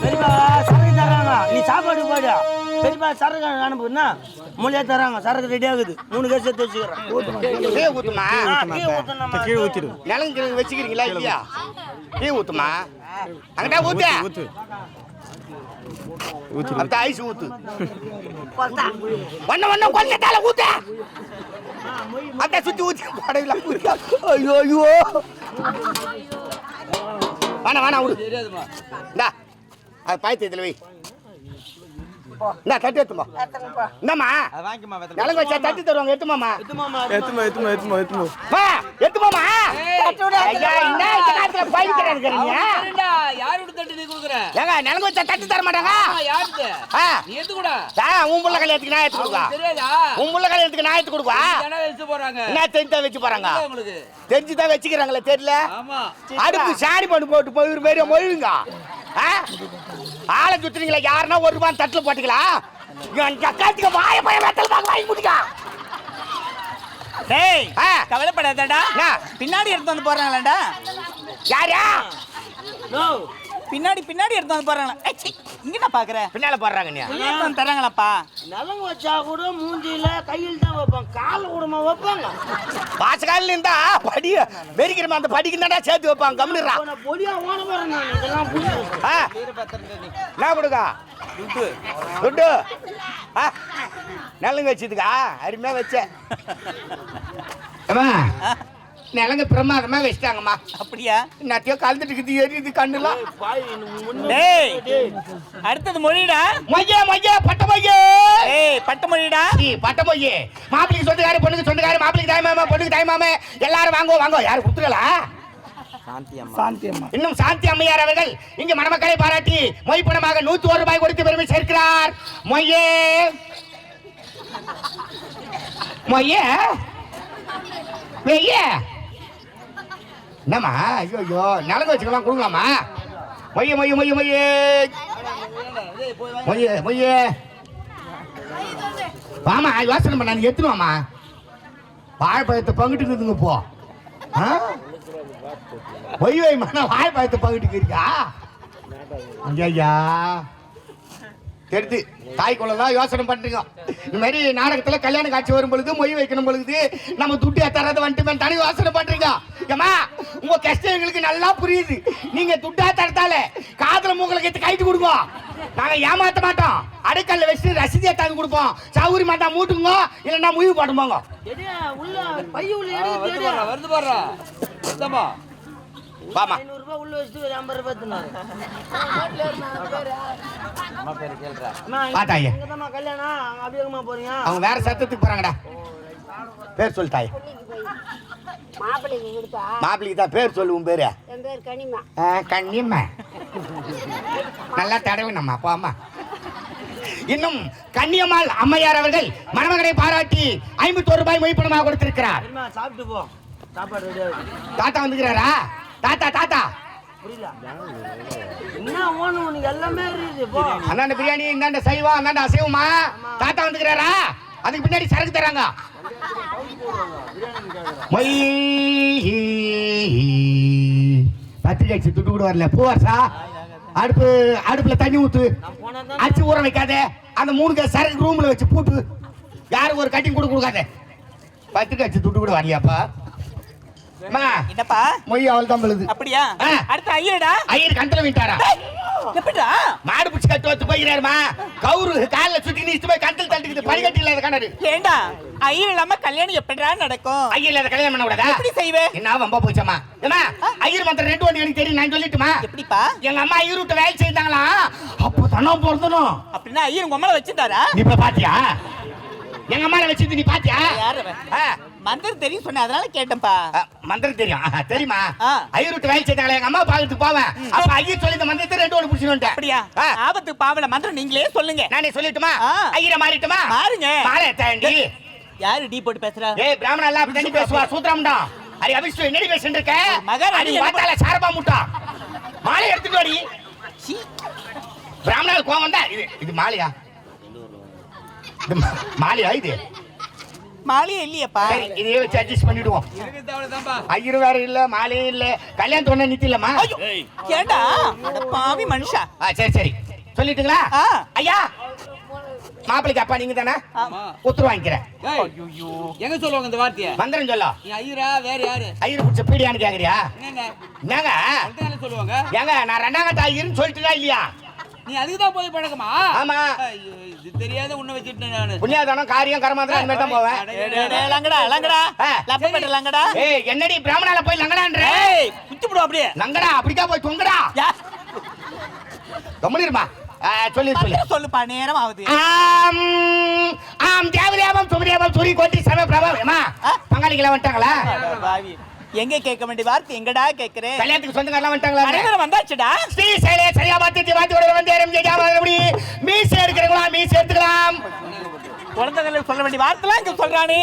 பெரியப்பா சரக்கு தர்றாங்க, நீ சாப்பாடு போடு. பெரியப்பா சரக்கு அனுப்புனா மொழியா தராங்க. சரக்கு ரெடி ஆகுது. 3 கேஸ் எடுத்து வச்சுக்கிறேன். கீழே ஊத்திடு. நிலங்கு வச்சுக்கிறீங்களா இல்லையா? கீழே ஊத்துமா. அங்கடா ஊத்து. அப்ப ஐஸ் ஊத்து. வண்ண கொஞ்சத்தால ஊத்து. அத சுத்தி ஊத்தி படையில ஊத்து. ஐயோ வாணா விடு. இந்தா அது பாய்த்து இதில் வை. இந்தா தட்டு எடுத்துமா. இந்தாம்மா நிலங்க வச்சா தட்டி தருவாங்க. எடுத்துமாமா. எத்துமாமா. ஐயா என்ன இந்த காலத்துல பாய்க்கிறா இருக்கிறீங்க? யாரு தட்டு நீ குடுக்குற? ஏங்க நிலங்க வச்சா தட்டி தர மாட்டாங்க. யாருக்கு? நீ எடுத்து கூட. உன் புள்ள கல்யாணத்துக்கு நான் எடுத்து கொடுக்கா. தெரியாதா? உன் புள்ள கல்யாணத்துக்கு நான் எடுத்து கொடுக்கா. என்ன வச்சு போறாங்க? என்ன தெரிஞ்சா வச்சு போறாங்க? உங்களுக்கு தெரிஞ்சுதான் வச்சுக்கிறாங்களே தெரியல. ஆமா. அடுப்பு சாணி பண்ணு போட்டு போய் பெரிய மொழிவுங்க. ஆளை சுத்துறீங்களா? யாருன்னா 1 ரூபாய் தட்டுல போட்டுக்கலாம். கக்காத்துக்கு வாய பையன் வெத்தல் பாக்க வாங்கி குடிக்கா. டேய் கவலைப்படாதடா. பின்னாடி எடுத்து வந்து போறாங்களாடா. யாரா? பின்னாடி எடுத்து வந்து போறாங்களா? இங்க நான் பாக்குறேன். பின்னால போடுறாங்க. நீ வந்து தராங்களாப்பா. நிலங்க வச்சா கூட மூஞ்சியில கையில் தான் வைப்பாங்க. கால கூடமா வைப்பாங்க. பாசக்காலில் இருந்தா படி வெறிக்கிறமா அந்த படிக்கு தான்டா சேர்த்து வைப்பாங்க. கம்முனுறா. பொடியா ஓன போறேன் நான். இதெல்லாம் என்ன கொடுக்கா? துட்டு நிலங்க வச்சதுக்கா? அருமையா வச்சேன். நிலங்க பிரமாதமா வச்சிட்டாங்கம்மா. அப்படியா? நத்தியோ கலந்துட்டு இருக்குது. எரியுது கண்ணுலாம். டேய் அடுத்தது மொழிடா. மொய்யே பட்ட மொய்யே. பட்ட மொழிடா. பட்ட மொய்யே. மாப்பிளைக்கு சொந்தக்காரி, பொண்ணுக்கு சொந்தக்காரி, மாப்பிளைக்கு தாய் மாமா, பொண்ணுக்கு தாய் மாமே எல்லாரும் வாங்க. யாரு கொடுத்துங்களா? இன்னும் சாந்தி அம்மையார் அவர்கள் இங்க மணமக்களை பாராட்டி மொய் பணமாக 101 ரூபாய் கொடுத்து பெருமை சேர்க்கிறார். மொய்யே என்னம்மா? ஐயோ நிலங்க வச்சுக்கலாம் கொடுங்களாமா? மொய்ய மொய்ய மொய்ய மொய்ய மொய்ய மொய்ய வாமா யோசனை பண்ண நீ எத்துனுவாமா வாழைப்பழத்தை பங்கிட்டு இருக்குதுங்க போ மொய் வைமான வாழைப்பழத்தை பங்கிட்டு இருக்கா ஐயா தெரிஞ்சு தாய்க்குள்ளதான் யோசனை பண்றீங்க. இந்த மாதிரி நாடகத்துல கல்யாண காட்சி வரும் பொழுது மொய் வைக்கணும் பொழுது நம்ம துட்டு தரது வந்துட்டு தானே யோசனை பண்றீங்க. ஏமா உங்க கஷ்டம் எங்களுக்கு நல்லா புரியுது. நீங்க துட்டா தரத்தால காதல மூக்கல கைட்டு கொடுங்க. நாங்க ஏமாத்த மாட்டோம். அடைக்கல்ல வச்சு ரசீதியா தாங்க கொடுப்போம். சௌரி மாட்டா மூட்டுங்க இல்லைன்னா முயவு போட்டுமாங்க. வருது பாரு பாமா உள்ள வச்சுட்டு 50 ரூபாய் பாத்தாயே கல்யாணம் அப்படியே போறீங்க. அவங்க வேற சத்தத்துக்கு போறாங்கடா. பேர் சொல்லிட்டாயே. மாப்பிள்ளைக்கு தான் பேர் சொல்லு. உன் பேரு? என் பேர் கனிமா. கண்ணியம்மா நல்லா தடவினம்மா போம்மா. இன்னும் கண்ணியம்மாள் அம்மையார் அவர்கள் மணமகனை பாராட்டி 51 ரூபாய் மொய்ப்பணமாக கொடுத்திருக்கிறார். சாப்பிட்டு போ, சாப்பாடு ரெடியா. தாத்தா வந்துக்கிறாரா? தாத்தா தாத்தா புரியல என்ன ஓணும் உனக்கு எல்லாமே இருக்குது. போ அந்தாண்ட பிரியாணி இந்தாண்ட சைவம் அந்தாண்ட அசைவமா. தாத்தா வந்துக்கிறாரா? அதுக்கு பின்னாடி சரக்கு தராங்க. மொய் பத்திரிக்கை அடிச்சு துட்டு கூட வரல. பூவாசா அடுப்புல தண்ணி ஊத்து. அரிசி ஊற வைக்காத. அந்த 3 சரக்கு ரூம்ல வச்சு பூட்டு. யாருக்கு ஒரு கட்டிங் கூட கொடுக்காத. பத்திரிக்கை அடிச்சு துட்டு கூட வரலையாப்பா? என்னப்பா மொய் அவள் தான் பழுது. அப்படியா? அடுத்து ஐயடா. ஐயர் கண்டல விட்டாரா? எப்படிடா? மாடு பிடிச்சு கட்டு வந்து போயிறாருமா. கவுரு கால்ல சுத்தி நீச்சு போய் கண்டல் தள்ளிக்குது. படிக்கட்டு இல்லாத கணரு. ஏண்டா ஐயர் இல்லாம கல்யாணம் எப்படிடா நடக்கும்? ஐயர் இல்லாத கல்யாணம் பண்ண கூடாதா? எப்படி செய்வே? என்ன வம்பா போச்சமா? ஏமா ஐயர் மந்திரம் 2 ஒண்ணு எனக்கு தெரியும். நான் சொல்லிட்டுமா? எப்படிப்பா? எங்க அம்மா ஐயர் விட்டு வேலை செய்தாங்களா? அப்போ தானே பொறுத்தணும். அப்படின்னா ஐயர் உங்க அம்மால வச்சிருந்தாரா? நீ இப்ப பாத்தியா? எங்க அம்மால வச்சிருந்து நீ பாத்தியா? மந்திரம் தெரியும் சொன்ன அதனால கேட்டேன்ப்பா. மந்திரம் தெரியும் தெரியுமா? ஐயர் விட்டு வேலை செய்தாங்களா? எங்க அம்மா பாக்கிறதுக்கு போவேன். அப்ப ஐயர் சொல்லி இந்த மந்திரத்தை 2 ஒண்ணு புடிச்சுட்டேன். அப்படியா? ஆபத்துக்கு பாவல மந்திரம் நீங்களே சொல்லுங்க. நானே சொல்லட்டுமா? ஐயரை மாறிட்டுமா? மாறுங்க. மாற தாண்டி யாரு டீ போட்டு பேசுறா? ஏய் பிராமணன் எல்லாம் அப்படி பேசுவா. சூத்ரம்டா. அரி அபிஷ்டு என்னடி பேசிட்டு இருக்க? மகாராணி வாட்டால சாரபா முட்டா. மாலை எடுத்துட்டு வாடி. பிராமணன் கோவம் வந்தா இது மாலையா? மாலையா இது? மாலையே இல்லையப்பா. இதே வச்சு அட்ஜஸ்ட் பண்ணிடுவோம். ஐயர் வேற இல்ல மாலையே இல்ல. கல்யாணம் ஒண்ணு நித்திலமா? ஏண்டா அட பாவி மனுஷா. சரி சரி சொல்லிட்டுங்களா? ஐயா மாப்பிளைக்கு அப்பா நீங்க தானே? உத்தரவு வாங்கிக்கிறேன். ஐயோ எங்க சொல்லுவாங்க இந்த வார்த்தையை? மந்திரம் சொல்ல. நீ ஐயரா வேற யாரு? ஐயர் புடிச்ச பீடியான்னு கேக்குறியா? என்னங்க என்ன சொல்லுவாங்க? ஏங்க நான் 2ஆம் கட்ட ஐயர்னு சொல்லிட்டுதா இல்லையா? நீ அதுக்கு தான் போய் பழக்கமா? ஆமா. இது தெரியாத உன்னை வச்சிட்டேன் நானு. புண்ணியாதானம் காரியம் கர்மாந்திரம் அந்த மாதிரி தான் போவேன். டேய் லங்கடா லங்கடா லப்பப்பட்ட லங்கடா. ஏய் என்னடி பிராமணால போய் லங்கடான்ற? ஏய் குத்தி போடு அப்படியே. லங்கடா அப்படிக்கா போய் தொங்கடா. கம்முனிருமா. சொல்லு சொல்லுப்பா நேரம் ஆகுது. ஆம் தேவதேவம் சுமதேவம் சூரி கோட்டி சம பிரபவமா. பங்காளிகள வந்துட்டாங்களா? பாவி எங்க கேட்க வேண்டிய வார்த்தை எங்கடா கேக்குறே? கல்யாணத்துக்கு சொந்தக்காரலாம் வந்துட்டாங்களா? அனைவரும் வந்தாச்சுடா. ஸ்ரீ சைலே சரியா பார்த்து வாத்தியோட வந்தேரம் ஜெயாம அப்படி மீச எடுக்கறங்களா? மீச எடுத்துக்கலாம். குழந்தைகளுக்கு சொல்ல வேண்டிய வார்த்தைலாம் இங்க சொல்றானே.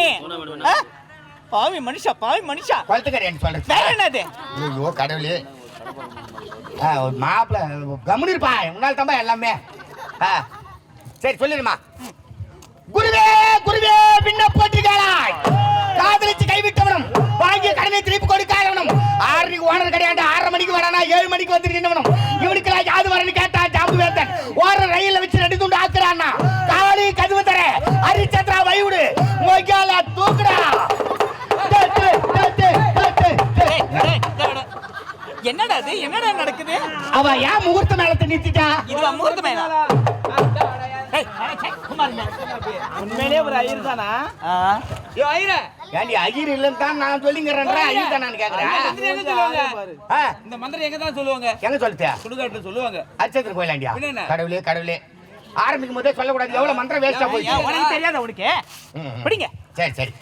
பாவி மனுஷா பாவி மனுஷா. குழந்தைகரேன்னு சொல்றேன். வேற என்னது? ஐயோ கடவுளே. மாப்ள கம்முனிருப்பா. உன்னால தம்பா எல்லாமே. சரி சொல்லிடுமா. குருவே குருவே பின்ன போட்டுகிறாய். காதலிச்சு கைவிட்டவனும் வாங்கிய கடனை திருப்பி கொடுக்காதவனும் 6 மணிக்கு ஓனர் கிடையாது 6:30 மணிக்கு வரானா 7 மணிக்கு வந்து நின்னவனும் இவனுக்கு யாது வரன்னு கேட்டா ஜாம்பு வேத்தன் ஓர ரயில்ல வச்சு 2 துண்டு ஆக்குறானா. காலி கதுவு தர ஹரிச்சந்திரா வைவுடு மொய்யால தூக்குடா. என்னடா இது? என்னடா நடக்குது? அவ ஏன் முகூர்த்த மேலத்தை நிறுத்திட்டா? இது முகூர்த்த மேல. உண்மையிலே ஒரு ஐயர் தானா? ஐயோ ஐயரே ஏண்டி ஐயர் இல்லன்னு தான் நான் சொல்லிங்கறேன்டா. ஐயர் தானான்னு கேக்குறேன். இந்த மந்திரம் எங்க தான் சொல்லுவாங்க? எங்க சொல்லிட்டியா? சுடுகாட்டுல சொல்லுவாங்க. அச்சத்திர கோயிலாண்டியா? கடவுளே கடவுளே ஆரம்பிக்கும் போதே சொல்ல கூடாது. எவ்வளவு மந்திரம் வேஸ்டா போயிடுச்சு. உனக்கு தெரியாத உனக்கு? பிடிங்க. சரி சரி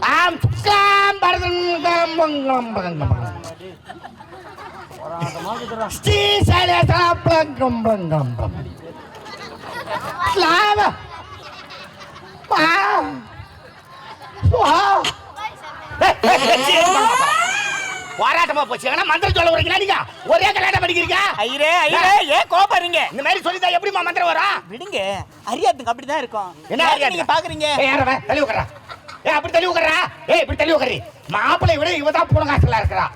ஆம் சுக்லாம் பரதம் மங்களம் ஸ்ரீ சைலேசா ப்ளங்கம் ப்ளங்கம் ஸ்லாவ போராட்டமா போச்சு. ஆனா மந்திரம் சொல்ல வரீங்களா நீங்க? ஒரே கல்யாணம் படிக்கிறீங்க. ஐயரே ஐயரே ஏன் கோபறீங்க? இந்த மாதிரி சொல்லிட்டா எப்படிமா மந்திரம் வரும்? விடுங்க. அரியாத்துக்கு அப்படிதான் இருக்கும். என்ன அரியாத்து நீங்க பாக்குறீங்க? ஏய் யாரவன் தள்ளி உட்கார்றா. ஏய் அப்படி தள்ளி உட்கார்றா. ஏய் இப்படி தள்ளி உட்காரு. மாப்பிளை விட இவ தான் புலங்காசலா இருக்கறா.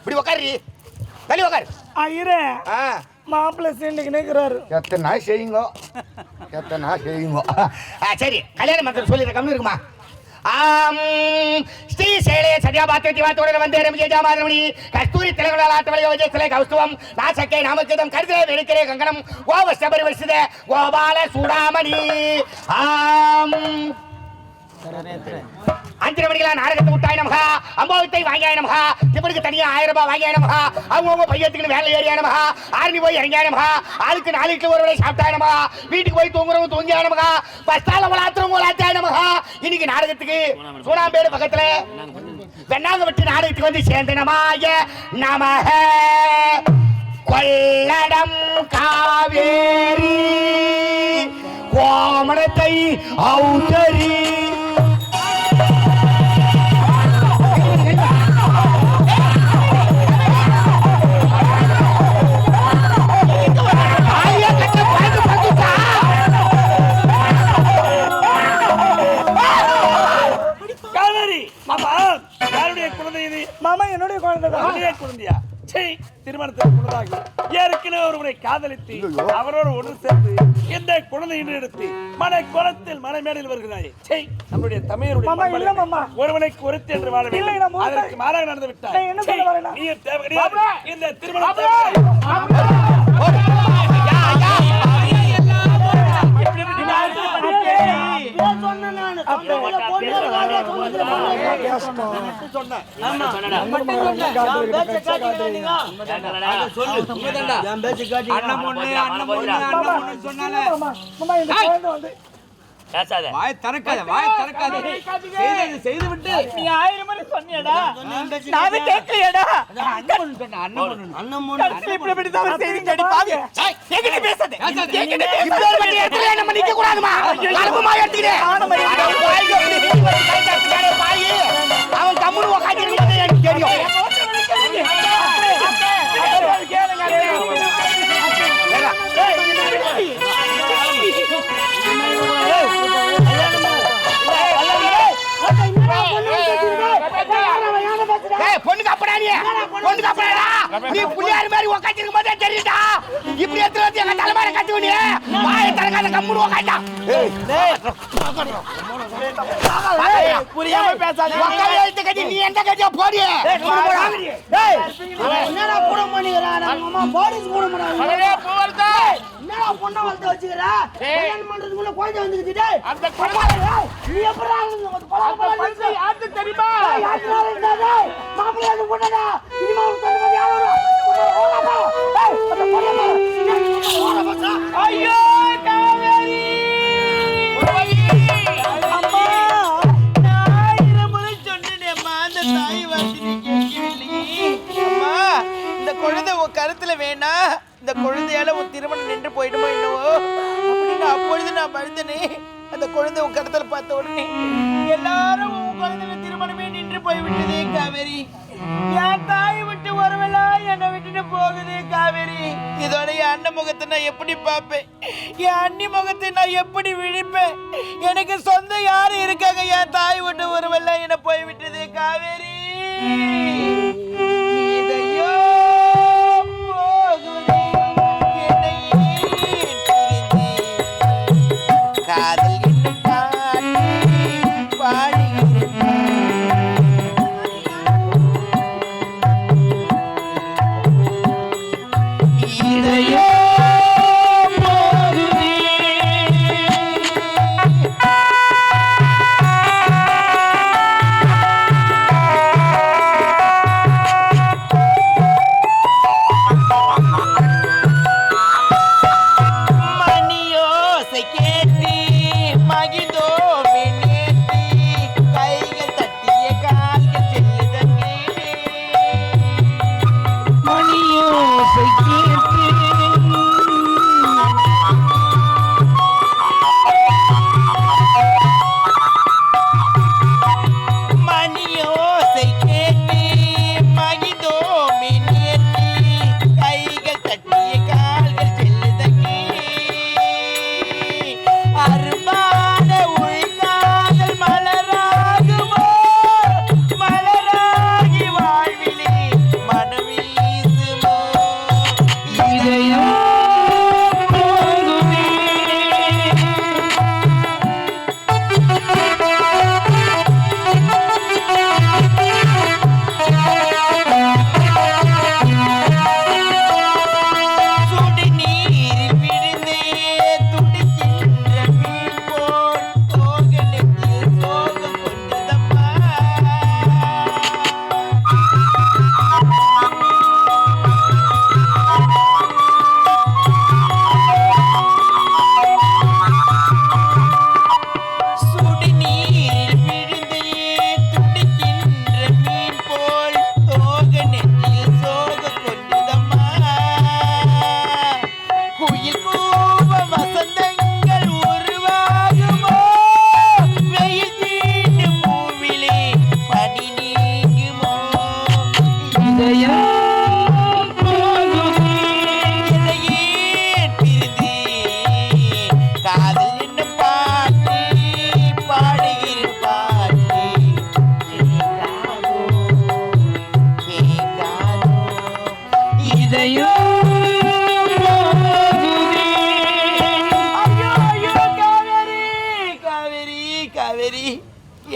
இப்படி உட்காரு. தள்ளி உட்காரு. ஐயரே மாப்பிள்ளை சீண்டிக்கு நிற்கிறாரு. எத்தனை செய்யுங்க. சரி கல்யாண மந்திரம் சொல்லி கம்மி இருக்குமா? ஸ்ரீ சேலே சத்யா பாத்திரத்தி வாத்தோட வந்தே ரமஜே மாதரமணி கஸ்தூரி திலகளால் ஆட்டவளைய வஜே சிலை கௌஸ்துவம் நாசக்கே நாமச்சதம் கருதே வெடிக்கிறே கங்கணம் கோவஸ்தபரி வரிசதே கோபால சூடாமணி அஞ்சரை மணிக்கெல்லாம் நாடகத்தை விட்டாய் நமகா, அம்பாவத்தை வாங்கியாய் நமகா, திப்பனுக்கு தனியா 1000 ரூபாய் வாங்கியாய் நமகா, அவங்க பையத்துக்கு வேலை ஏறியா நமகா, ஆர்மி போய் இறங்கியாய் நமகா, ஆளுக்கு 4 லிட்டர் ஒரு வேளை சாப்பிட்டாய் நமகா, வீட்டுக்கு போய் தூங்குறவங்க தூங்கியாய் நமகா, பஸ்தால வளாத்துறவங்க வளாத்தாய் நமகா. இன்னைக்கு நாடகத்துக்கு சூனாம்பேடு பக்கத்துல வெண்ணாங்கப்பட்டி நாடகத்துக்கு வந்து சேர்ந்தனமாய நமக கொள்ளடம் காவேரி கோமணத்தை அவுத்தரி மாமா என்னுடைய குழந்தையா? திருமணத்துக்கு முன்னதாக ஏற்கனவே ஒருவரை காதலித்து அவரோடு ஒன்று சேர்ந்து இந்த குழந்தையை எடுத்து மனை குளத்தில் மனை மேடையில் வருகிறாய். நம்முடைய தமிழருடைய ஒருவனை குறித்து என்று வாழவில்லை, அதற்கு மாறாக நடந்து விட்டாய். நீ தேவை கிடையாது இந்த திருமணத்தை. அவன் கம்முனு உக்காந்து எனக்கு தெரியும். பொண்ணுக்கு அப்படா நீ புள்ளியாரு மாதிரி உக்காச்சிருக்கும் போதே தெரியுதா? இப்படி எடுத்து வந்து எங்க தலைமையில கட்டுவனி வாயை திறக்காத கம்முனு உக்காண்டா. புரியாம பேசாத. உக்காந்து எழுத்து கட்டி நீ எந்த கட்டியா போடி. என்னடா கூட பண்ணிக்கிறான் அம்மா போலீஸ் கூட பண்ணாங்க. என்னடா பொண்ணை வளர்த்து வச்சுக்கிறா? கல்யாணம் பண்றதுக்குள்ள குழந்தை வந்துக்குது. டேய் அந்த குழந்தை நீ எப்பறா பைசா யாருக்கு தெரியுமா? மாப்பிள்ளை அது பொண்ணடா. இனிமே ஒரு தடவை யாரோ டேய் அந்த பொண்ணு ஐயோ காவேரி அம்மா, நான் 1000 முறை சொன்னேனேம்மா, அந்த தாய் வார்த்தை கேட்கவில்லையே. அம்மா, இந்த குழந்தை உன் கருத்துல வேணா, இந்த குழந்தையால உன் திருமணம் நின்று போயிடுமோ என்னவோ அப்படின்னு அப்பொழுது நான் பழுதனே. அந்த குழந்தை உன் கருத்துல பார்த்த உடனே எல்லாரும் உன் குழந்தைல திருமணமே நின்று போய்விட்டதே காவேரி. என் தாய் விட்டு ஒருவேளை என்னை விட்டுட்டு போகுது காவேரி. இதோட என் அண்ணன் முகத்தை நான் எப்படி பார்ப்பேன்? என் அண்ணி முகத்தை நான் எப்படி விழிப்பேன்? எனக்கு சொந்த யாரு இருக்காங்க? என் தாய் விட்டு ஒருவேளை என்னை போய்விட்டது காவேரி. இதையோ போகுதே என்னை பிரிந்து காதல் என்னும் பாட்டு பாடுகிறேன். இதையோ போகுதே மணியோசை கேட்டு அரும்பான உள்காதல் மலராகுமோ மலராகி வாழ்விலே மனம் வீசுமோ இதயம்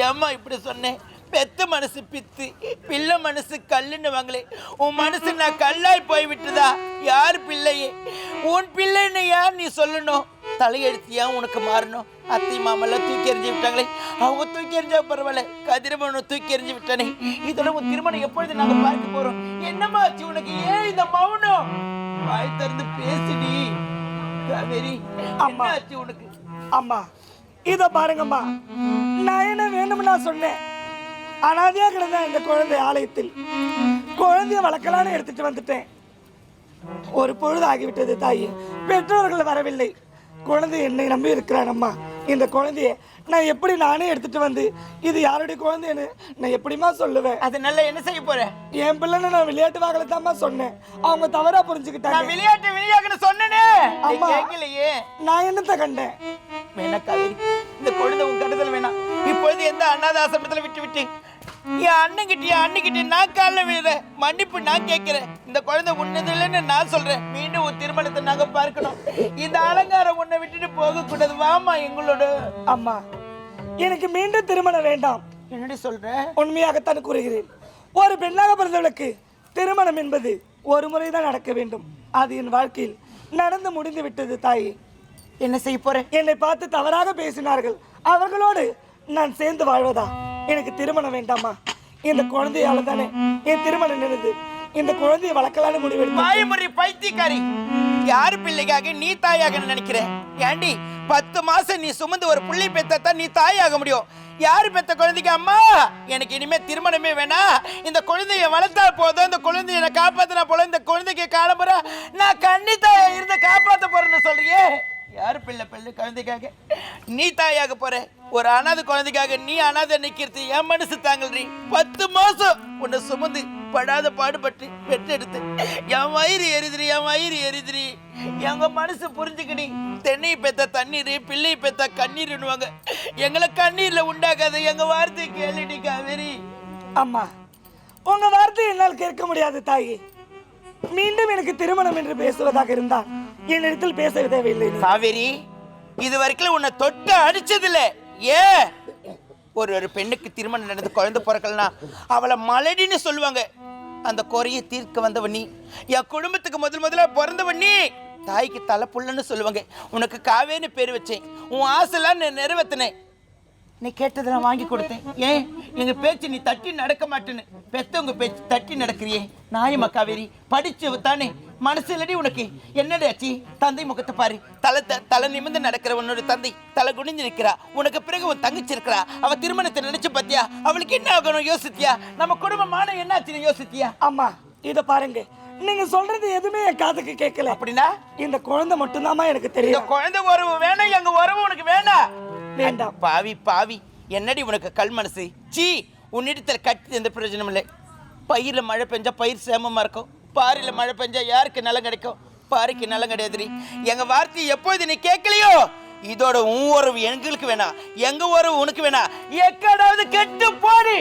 ஏம்மா இப்படி சொன்னேன்? பெத்த மனசு பித்து, பிள்ளை மனசு கல்லுன்னு வாங்களே. உன் மனசு நான் கல்லாய் போய் விட்டுதா? யார் பிள்ளையே? உன் பிள்ளைன்னு யார் நீ சொல்லணும்? தலையெடுத்தியா உனக்கு மாறணும்? அத்தை மாமெல்லாம் தூக்கி எறிஞ்சு விட்டாங்களே, அவங்க தூக்கி எறிஞ்சா பரவாயில்ல, கதிரவனை தூக்கி எறிஞ்சு விட்டானே. இதோட உன் திருமணம் எப்பொழுது நாங்க பார்க்க போறோம்? என்னம்மா ஆச்சு உனக்கு? ஏன் இந்த மௌனம்? வாய் திறந்து பேசுடி காவேரி. அம்மா ஆச்சு உனக்கு? அம்மா இத பாருங்கம்மா, நான் என்ன வேணும்னா சொன்னேன். அனாதையா கிடந்த இந்த குழந்தை ஆலயத்தில் குழந்தைய வளர்க்கலான்னு எடுத்துட்டு வந்துட்டேன். ஒரு பொழுது ஆகிவிட்டது தாயி, பெற்றோர்கள் வரவில்லை. குழந்தை என்னை நம்பி இருக்கிறான். அம்மா இந்த குழந்தைய நான் எப்படி நானே எடுத்துட்டு வந்து இது யாருடைய குழந்தைன்னு நான் எப்படிமா சொல்லுவேன்? அதனால என்ன செய்ய போறேன்? என் பிள்ளைன்னு நான் விளையாட்டு வாகலத்தாம்மா சொன்னேன். அவங்க தவறா புரிஞ்சுக்கிட்டாங்க. விளையாட்டு விளையாட்டுன்னு சொன்னேனே. அம்மா கேட்கலையே. நான் என்னத்த கண்டேன்? வேணா காவேரி, இந்த குழந்தை உன் கடுதல் வேணாம். இப்பொழுது எந்த அனாத ஆசிரமத்தில் விட்டு என் அண்ணிக்கிட்ட நான் காலைல விழுறேன். மன்னிப்பு நான் கேட்கிறேன். இந்த குழந்தை உன்னது இல்லைன்னு நான் சொல்றேன். மீண்டும் உன் திருமணத்தை நாங்க பார்க்கணும். இந்த அலங்காரம் உன்னை விட்டுட்டு போக கூடாது. வாமா எங்களோட. அம்மா எனக்கு மீண்டும் திருமணம் வேண்டாம். என்னடி சொல்ற? உண்மையாகத்தான் கூறுகிறேன். ஒரு பெண்ணாக பிறந்தவளுக்கு திருமணம் என்பது ஒரு முறைதான் நடக்க வேண்டும். அது என் வாழ்க்கையில் நடந்து முடிந்து விட்டது தாயே. என்ன செய்ய போறேன்? என்னை பார்த்து தவறாக பேசினார்கள். அவர்களோடு நான் சேர்ந்து வாழ்வதா? எனக்கு திருமணம் வேண்டாமா? இந்த குழந்தையால தானே என் திருமணம் நினைது. இந்த குழந்தையை வளர்க்கலான்னு முடிவெடுத்து மாயமுறை பைத்தியக்காரி. யாரு பிள்ளைக்காக நீ தாயாக நினைக்கிற? ஏண்டி 10 மாசம் நீ சுமந்து ஒரு புள்ளை பெத்தான் நீ தாயாக முடியும். யாரு பெத்த குழந்தைக்கு அம்மா எனக்கு இனிமே திருமணமே வேணாம், இந்த குழந்தைய வளர்த்தா போதும், இந்த குழந்தைய காப்பாத்தினா போல, இந்த குழந்தைக்கு காலம்புற நான் கன்னித்தாயா இருந்து காப்பாத்த போறேன்னு சொல்றியே. யாரு பிள்ளை குழந்தைக்காக நீ தாயாக போற? ஒரு அனாதை குழந்தைக்காக நீ அனாதை நிக்கிறது என் மனசு தாங்கல்றி. 10 மாசம் உன்னை சுமந்து படாத பாடுபட்டு பெற்றெடுத்து என் வயிறு எரிதுரி. எங்க மனசு புரிஞ்சுக்கடி. தென்னை பெத்த தண்ணீர், பிள்ளை பெத்த கண்ணீர்னுவாங்க. எங்களை கண்ணீர்ல உண்டாக்காத. எங்க வார்த்தை கேளுடி காவேரி. அம்மா உங்க வார்த்தை என்னால் கேட்க முடியாது தாயி. மீண்டும் எனக்கு திருமணம் என்று பேசுவதாக இருந்தால் என்னிடத்தில் பேச தேவையில்லை. காவேரி இது வரைக்கும் உன்னை தொட்டு அடிச்சதில்ல. ஏ ஒரு பெண்ணுக்கு திருமணம் நடந்து குழந்தை பிறக்கலனா அவளை மலடின்னு சொல்லுவாங்க. அந்த குறையை தீர்க்க வந்தவன் நீ. என் குடும்பத்துக்கு முதல்ல பிறந்தவன் நீ. தாய்க்கு தலை புள்ளன்னு சொல்லுவாங்க. உனக்கு காவேன்னு பேர் வச்சேன். உன் ஆசைலாம் நான் நிறைவேற்றினேன். நீ கேட்டதெல்லாம் வாங்கி கொடுத்தேன். ஏன் எங்க பேச்சு நீ தட்டி நடக்க மாட்டேன்னு பெத்தவங்க பேச்சு தட்டி நடக்கிறியே நாயம்மா காவேரி. படிச்சு தானே மனசு இல்லடி உனக்கு? என்னடி ஆச்சு? தந்தை முகத்தை பாரு. தலை நிமிர்ந்து நடக்கிற உன்னோட தந்தை தலை குனிஞ்சு நிற்கிறா. உனக்கு பிறகு உன் தங்கச்சி இருக்கிறா. அவ திருமணத்தை நினைச்சு பாத்தியா? அவளுக்கு என்ன ஆகணும் யோசித்தியா? நம்ம குடும்பமான என்ன ஆச்சுன்னு யோசித்தியா? அம்மா இத பாருங்க, நீங்க சொல்றது எதுவுமே என் காதுக்கு கேட்கல. அப்படின்னா இந்த குழந்தை மட்டும்தாம்மா எனக்கு தெரியும். குழந்தை உறவு வேணும், எங்க உறவு உனக்கு வேண்டாம். வேண்டாம். பாவி என்னடி உனக்கு கல் மனசு? சீ, உன்னிடத்தில் கட்டி எந்த பிரயோஜனம் இல்லை. பயிரில் மழை பெஞ்சா பயிர் சேமமா இருக்கும். பாரியில் மழை பெஞ்சா யாருக்கு நிலம் கிடைக்கும்? பாரிக்கு நிலம் கிடையாதுரி. எங்க வார்த்தை எப்போது நீ கேட்கலையோ இதோட உன் உறவு எங்களுக்கு வேணாம், எங்க உறவு உனக்கு வேணாம். எக்கடாவது கெட்டு போடி.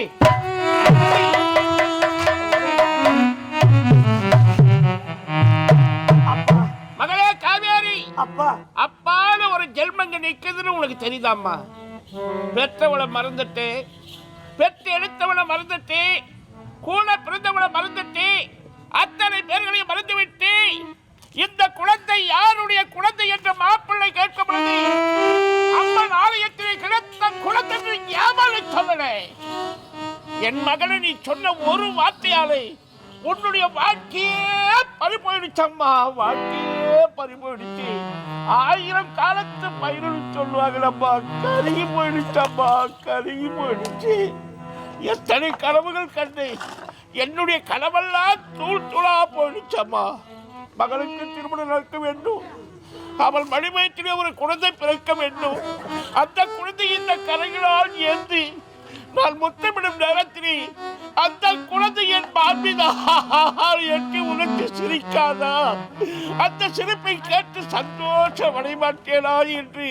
மகளே காவேரி, அப்பா அப்பான ஒரு ஜென்மங்க நிக்குதுன்னு உனக்கு தெரியுதாம்மா? பெற்றவளை மறந்துட்டு, பெற்று எடுத்தவளை மறந்துட்டு, கூட பிறந்தவளை மறந்துட்டு, அத்தனை பேர்களையும் மறந்துவிட்டு, இந்த குழந்தை யாருடைய குழந்தை என்ற மாப்பிள்ளை கேட்க பொழுது அம்மன் ஆலயத்திலே கிடைத்த குழந்தை ஞாபகம் சொல்லலே. என் மகனை நீ சொன்ன ஒரு வார்த்தையாலே உன்னுடைய வாழ்க்கையே பறி போயிடுச்சம்மா, வாழ்க்கையே பறி போயிடுச்சு. 1000 காலத்து பயிர்னு சொல்லுவாங்களம்மா, கருகி போயிடுச்சம்மா, கருகி போயிடுச்சு. எத்தனை கனவுகள் கண்டு என்னுடைய கனவெல்லாம் தூள் தூளா போயிடுச்சம்மா. மகளுக்கு திருமணம் நடக்க வேண்டும், அவள் மணிமயத்திலே ஒரு குழந்தை பிறக்க வேண்டும். அந்த குழந்தை இந்த கரைகளால் ஏந்தி நான் முத்தமிடும் நேரத்திலே அந்த குழந்தை என் மார்பினால் எட்டி உணர்ச்சி சிரிக்காதா? அந்த சிரிப்பை கேட்டு சந்தோஷம் அடைமாட்டேனா என்று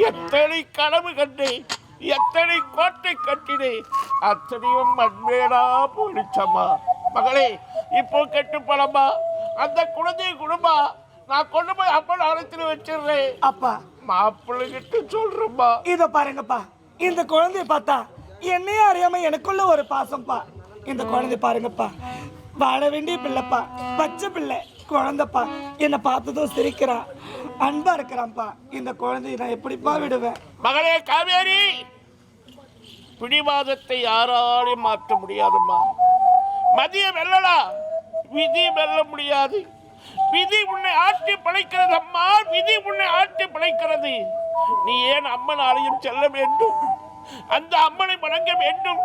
எத்தனை கனவு கண்டேன், எத்தனை கோட்டை கட்டினேன், அத்தனையும் மண்மேடா போயிடுச்சம்மா. மகளே, இப்போ கெட்டு போலம்மா. அந்த குழந்தைய குடும்பா நான் கொண்டு போய் அப்பா ஆலயத்தில் வச்சிடுறேன். அப்பா, மாப்பிள்ளை கிட்ட சொல்றேம்மா. இத பாருங்கப்பா, இந்த குழந்தைய பார்த்தா என்னையே அறியாம எனக்குள்ள ஒரு பாசம்ப்பா. இந்த குழந்தை பாருங்கப்பா, வாழ வேண்டிய பிள்ளைப்பா, பச்சை பிள்ளை குழந்தைப்பா. என்னை பார்த்ததும் சிரிக்கிறான், அன்பா இருக்கிறான்ப்பா. இந்த குழந்தைய நான் எப்படிப்பா விடுவேன்? மகளே காவேரி, பிடிவாதத்தை யாராலையும் மாற்ற முடியாதும்மா. மதிய வெல்லலாம், விதி வெல்ல முடியாது. விதி உன்னை ஆட்டி படைக்கிறது அம்மா, விதி உன்னை ஆட்டி படைக்கிறது. நீ ஏன் அம்மன் ஆலயம் செல்ல வேண்டும், அந்த அம்மனை வணங்க வேண்டும்.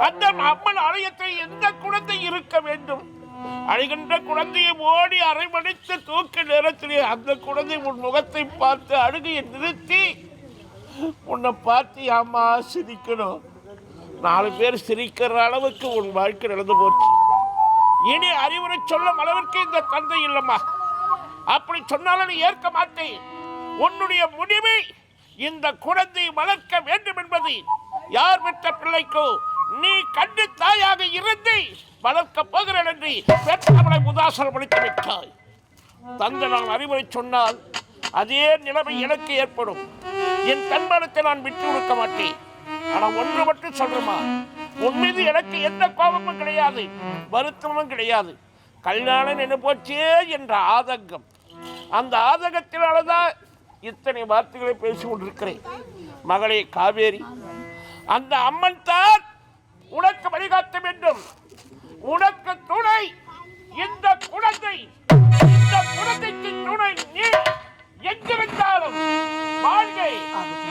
அந்த அம்மன் ஆலயத்தை எந்த குழந்தை இருக்க வேண்டும். அழுகின்ற குழந்தையை ஓடி அரைமணித்து தூக்க நேரத்திலே அந்த குழந்தை உன் முகத்தை பார்த்து அழுகையை நிறுத்தி உன்னை பார்த்து அம்மா சிரிக்கணும். 4 பேர் சிரிக்கிற அளவுக்கு உன் வாழ்க்கை நடந்து போச்சு. இனி அறிவுரை சொல்லும் அளவிற்கு இந்த தந்தை இல்லம்மா. அப்படி சொன்னாலும் நீ ஏற்க மாட்டேன். உன்னுடைய முடிவை இந்த குழந்தையை வளர்க்க வேண்டும் என்பது யார் பெற்ற பிள்ளைக்கோ நீ கண்டு தாயாக இருந்து வளர்க்க போகிறேன் என்று பெற்றவளை உதாசனப்படுத்தி விட்டாய். தந்தை நான் அறிவுரை சொன்னால் அதே நிலைமை எனக்கு ஏற்படும். என் தன்மானத்தை நான் விட்டு கொடுக்க மாட்டேன். ஆனா ஒன்று மட்டும் சொல்றேமா, உன் மீது எனக்கு எந்த கோபமும் கிடையாது, வருத்தமும் கிடையாது. கல்யாணம் என்ன போச்சே என்ற ஆதங்கம், அந்த ஆதங்கத்தினால்தான் இத்தனை வார்த்தைகளை பேசிக் கொண்டிருக்கிறேன். மகளே காவேரி, அந்த அம்மன் தான் உனக்கு வழிகாட்ட வேண்டும். உனக்கு துணை இந்த குழந்தை, இந்த குழந்தைக்கு துணை நீ. எங்கிருந்தாலும் வாழ்கை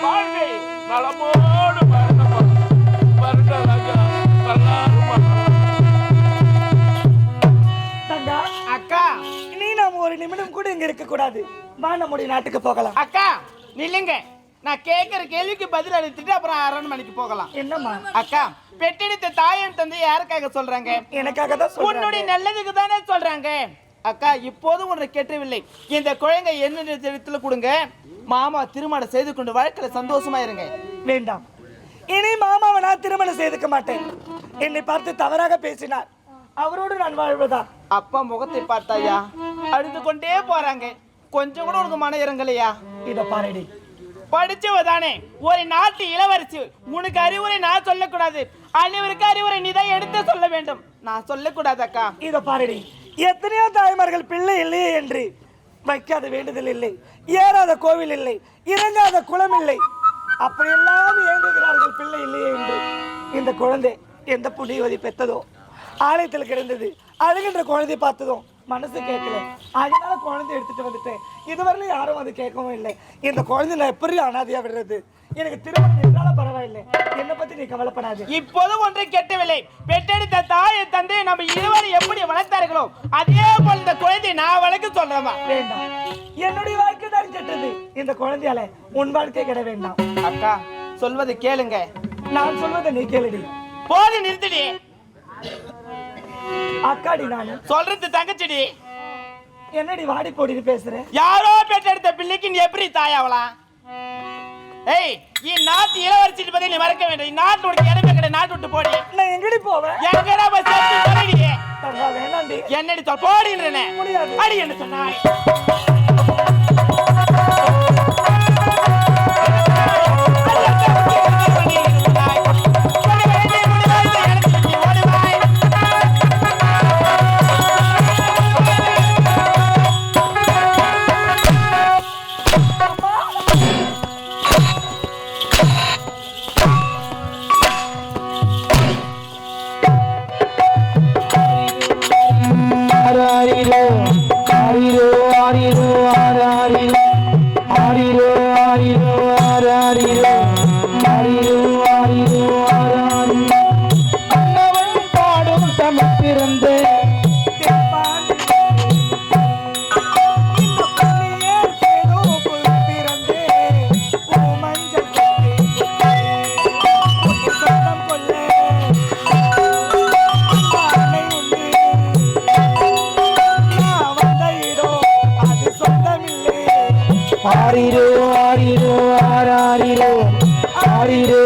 வாழ்கை நலமோடு அக்கா, நீ நாம ஒரு நிமிடம் கூட இங்க இருக்க கூடாது. வா, நம்முடைய நாட்டுக்கு போகலாம். அக்கா நில்லுங்க, நான் கேட்கிற கேள்விக்கு பதில் அளித்துட்டு அப்புறம் அரண்மனைக்கு போகலாம். என்னம்மா? அக்கா, பெற்றெடுத்த தாயின் தந்தை யாருக்காக சொல்றாங்க? எனக்காக தான். உன்னுடைய நல்லதுக்கு தானே சொல்றாங்க. அக்கா, இப்போது ஒன்று கேட்டவில்லை. இந்த குழந்தை என்ன இடத்துல கொடுங்க, மாமா திருமணம் செய்து கொண்டு வாழ்க்கையில சந்தோஷமா இருங்க. வேண்டாம், இனி மாமாவை நான் திருமணம் செய்துக்க மாட்டேன். என்னை பார்த்து தவறாக பேசினார், அவரோடு நான் வாழ்வதா? அப்பா முகத்தை பார்த்தாயா, அழுது கொண்டே போறாங்க. கொஞ்சம் கூட உனக்கு மன இறங்கலையா? இத பாருடி, படிச்சவ தானே, ஒரு நாட்டு இளவரசி. உனக்கு அறிவுரை நான் சொல்லக்கூடாது, அனைவருக்கு அறிவுரை நீ தான் எடுத்து சொல்ல வேண்டும். நான் சொல்லக்கூடாது அக்கா. இத பாருடி, எத்தனையோ தாய்மார்கள் பிள்ளை இல்லையே என்று வைக்காத வேண்டுதல் இல்லை, ஏறாத கோவில் இல்லை, இறங்காத குளம் இல்லை, அப்படியெல்லாம் ஏங்குகிறார்கள் பிள்ளை இல்லையே என்று. இந்த குழந்தை எந்த புண்ணியவதி பெற்றதோ, ஆலயத்தில் கிடந்தது, அழுகின்ற குழந்தையை பார்த்ததும் மனசு கேட்கல, அதனால குழந்தை எடுத்துட்டு வந்துட்டேன். இதுவரையிலும் யாரும் அது கேட்கவும் இல்லை. இந்த குழந்தை நான் எப்படி அனாதையா விடுறது? எனக்கு திருமணம் என்றாலும் பரவாயில்லை, என்னை பத்தி நீ கவலைப்படாது. இப்போது ஒன்றை கெட்டவில்லை. பெற்றெடுத்த தாயை தந்தையை நம்ம இருவரும் எப்படி வளர்த்தார்களோ அதே போல இந்த குழந்தை நான் வளர்க்க சொல்றேமா. வேண்டாம், என்னுடைய வாழ்க்கை தான் கெட்டது. இந்த குழந்தையால உன் வாழ்க்கை கெட வேண்டாம். அக்கா, சொல்வதை கேளுங்க. நான் சொல்வதை நீ கேளுடி. போது நிறுத்திடி. அக்காடி, நான் சொல்றது தங்கச்சிடி. என்னடி வாடி போடிட்டு பேசுற? யாரோ பெற்றெடுத்த பிள்ளைக்கு நீ எப்படி தாயாவலாம்? ஏய் இந்நாட்டு இளவரசி பத்தி நீ மறக்க வேண்டாம். இந்நாட்டு உனக்கு இடமே கிடையாது. நாட்டு விட்டு போடி. நான் எங்கடி போவேன்? எங்கடா போய் செத்து போடி. தங்கா வேணாண்டி. என்னடி சொல் போடின்றனே. முடியாது. அடி என்ன சொன்னாய்? ஆரிரோ ஆரிரோ ஆரிரோ ஆரிரோ ஆரிரோ ஆரிரோ ஆரிரோ ஆரிரோ ஆரிரோ ஆரிரோ அன்னவன் பாடும் தமிழ் பிறந்த ஆரிரோ ஆரிரோ ஆரிரோ ஆரிரோ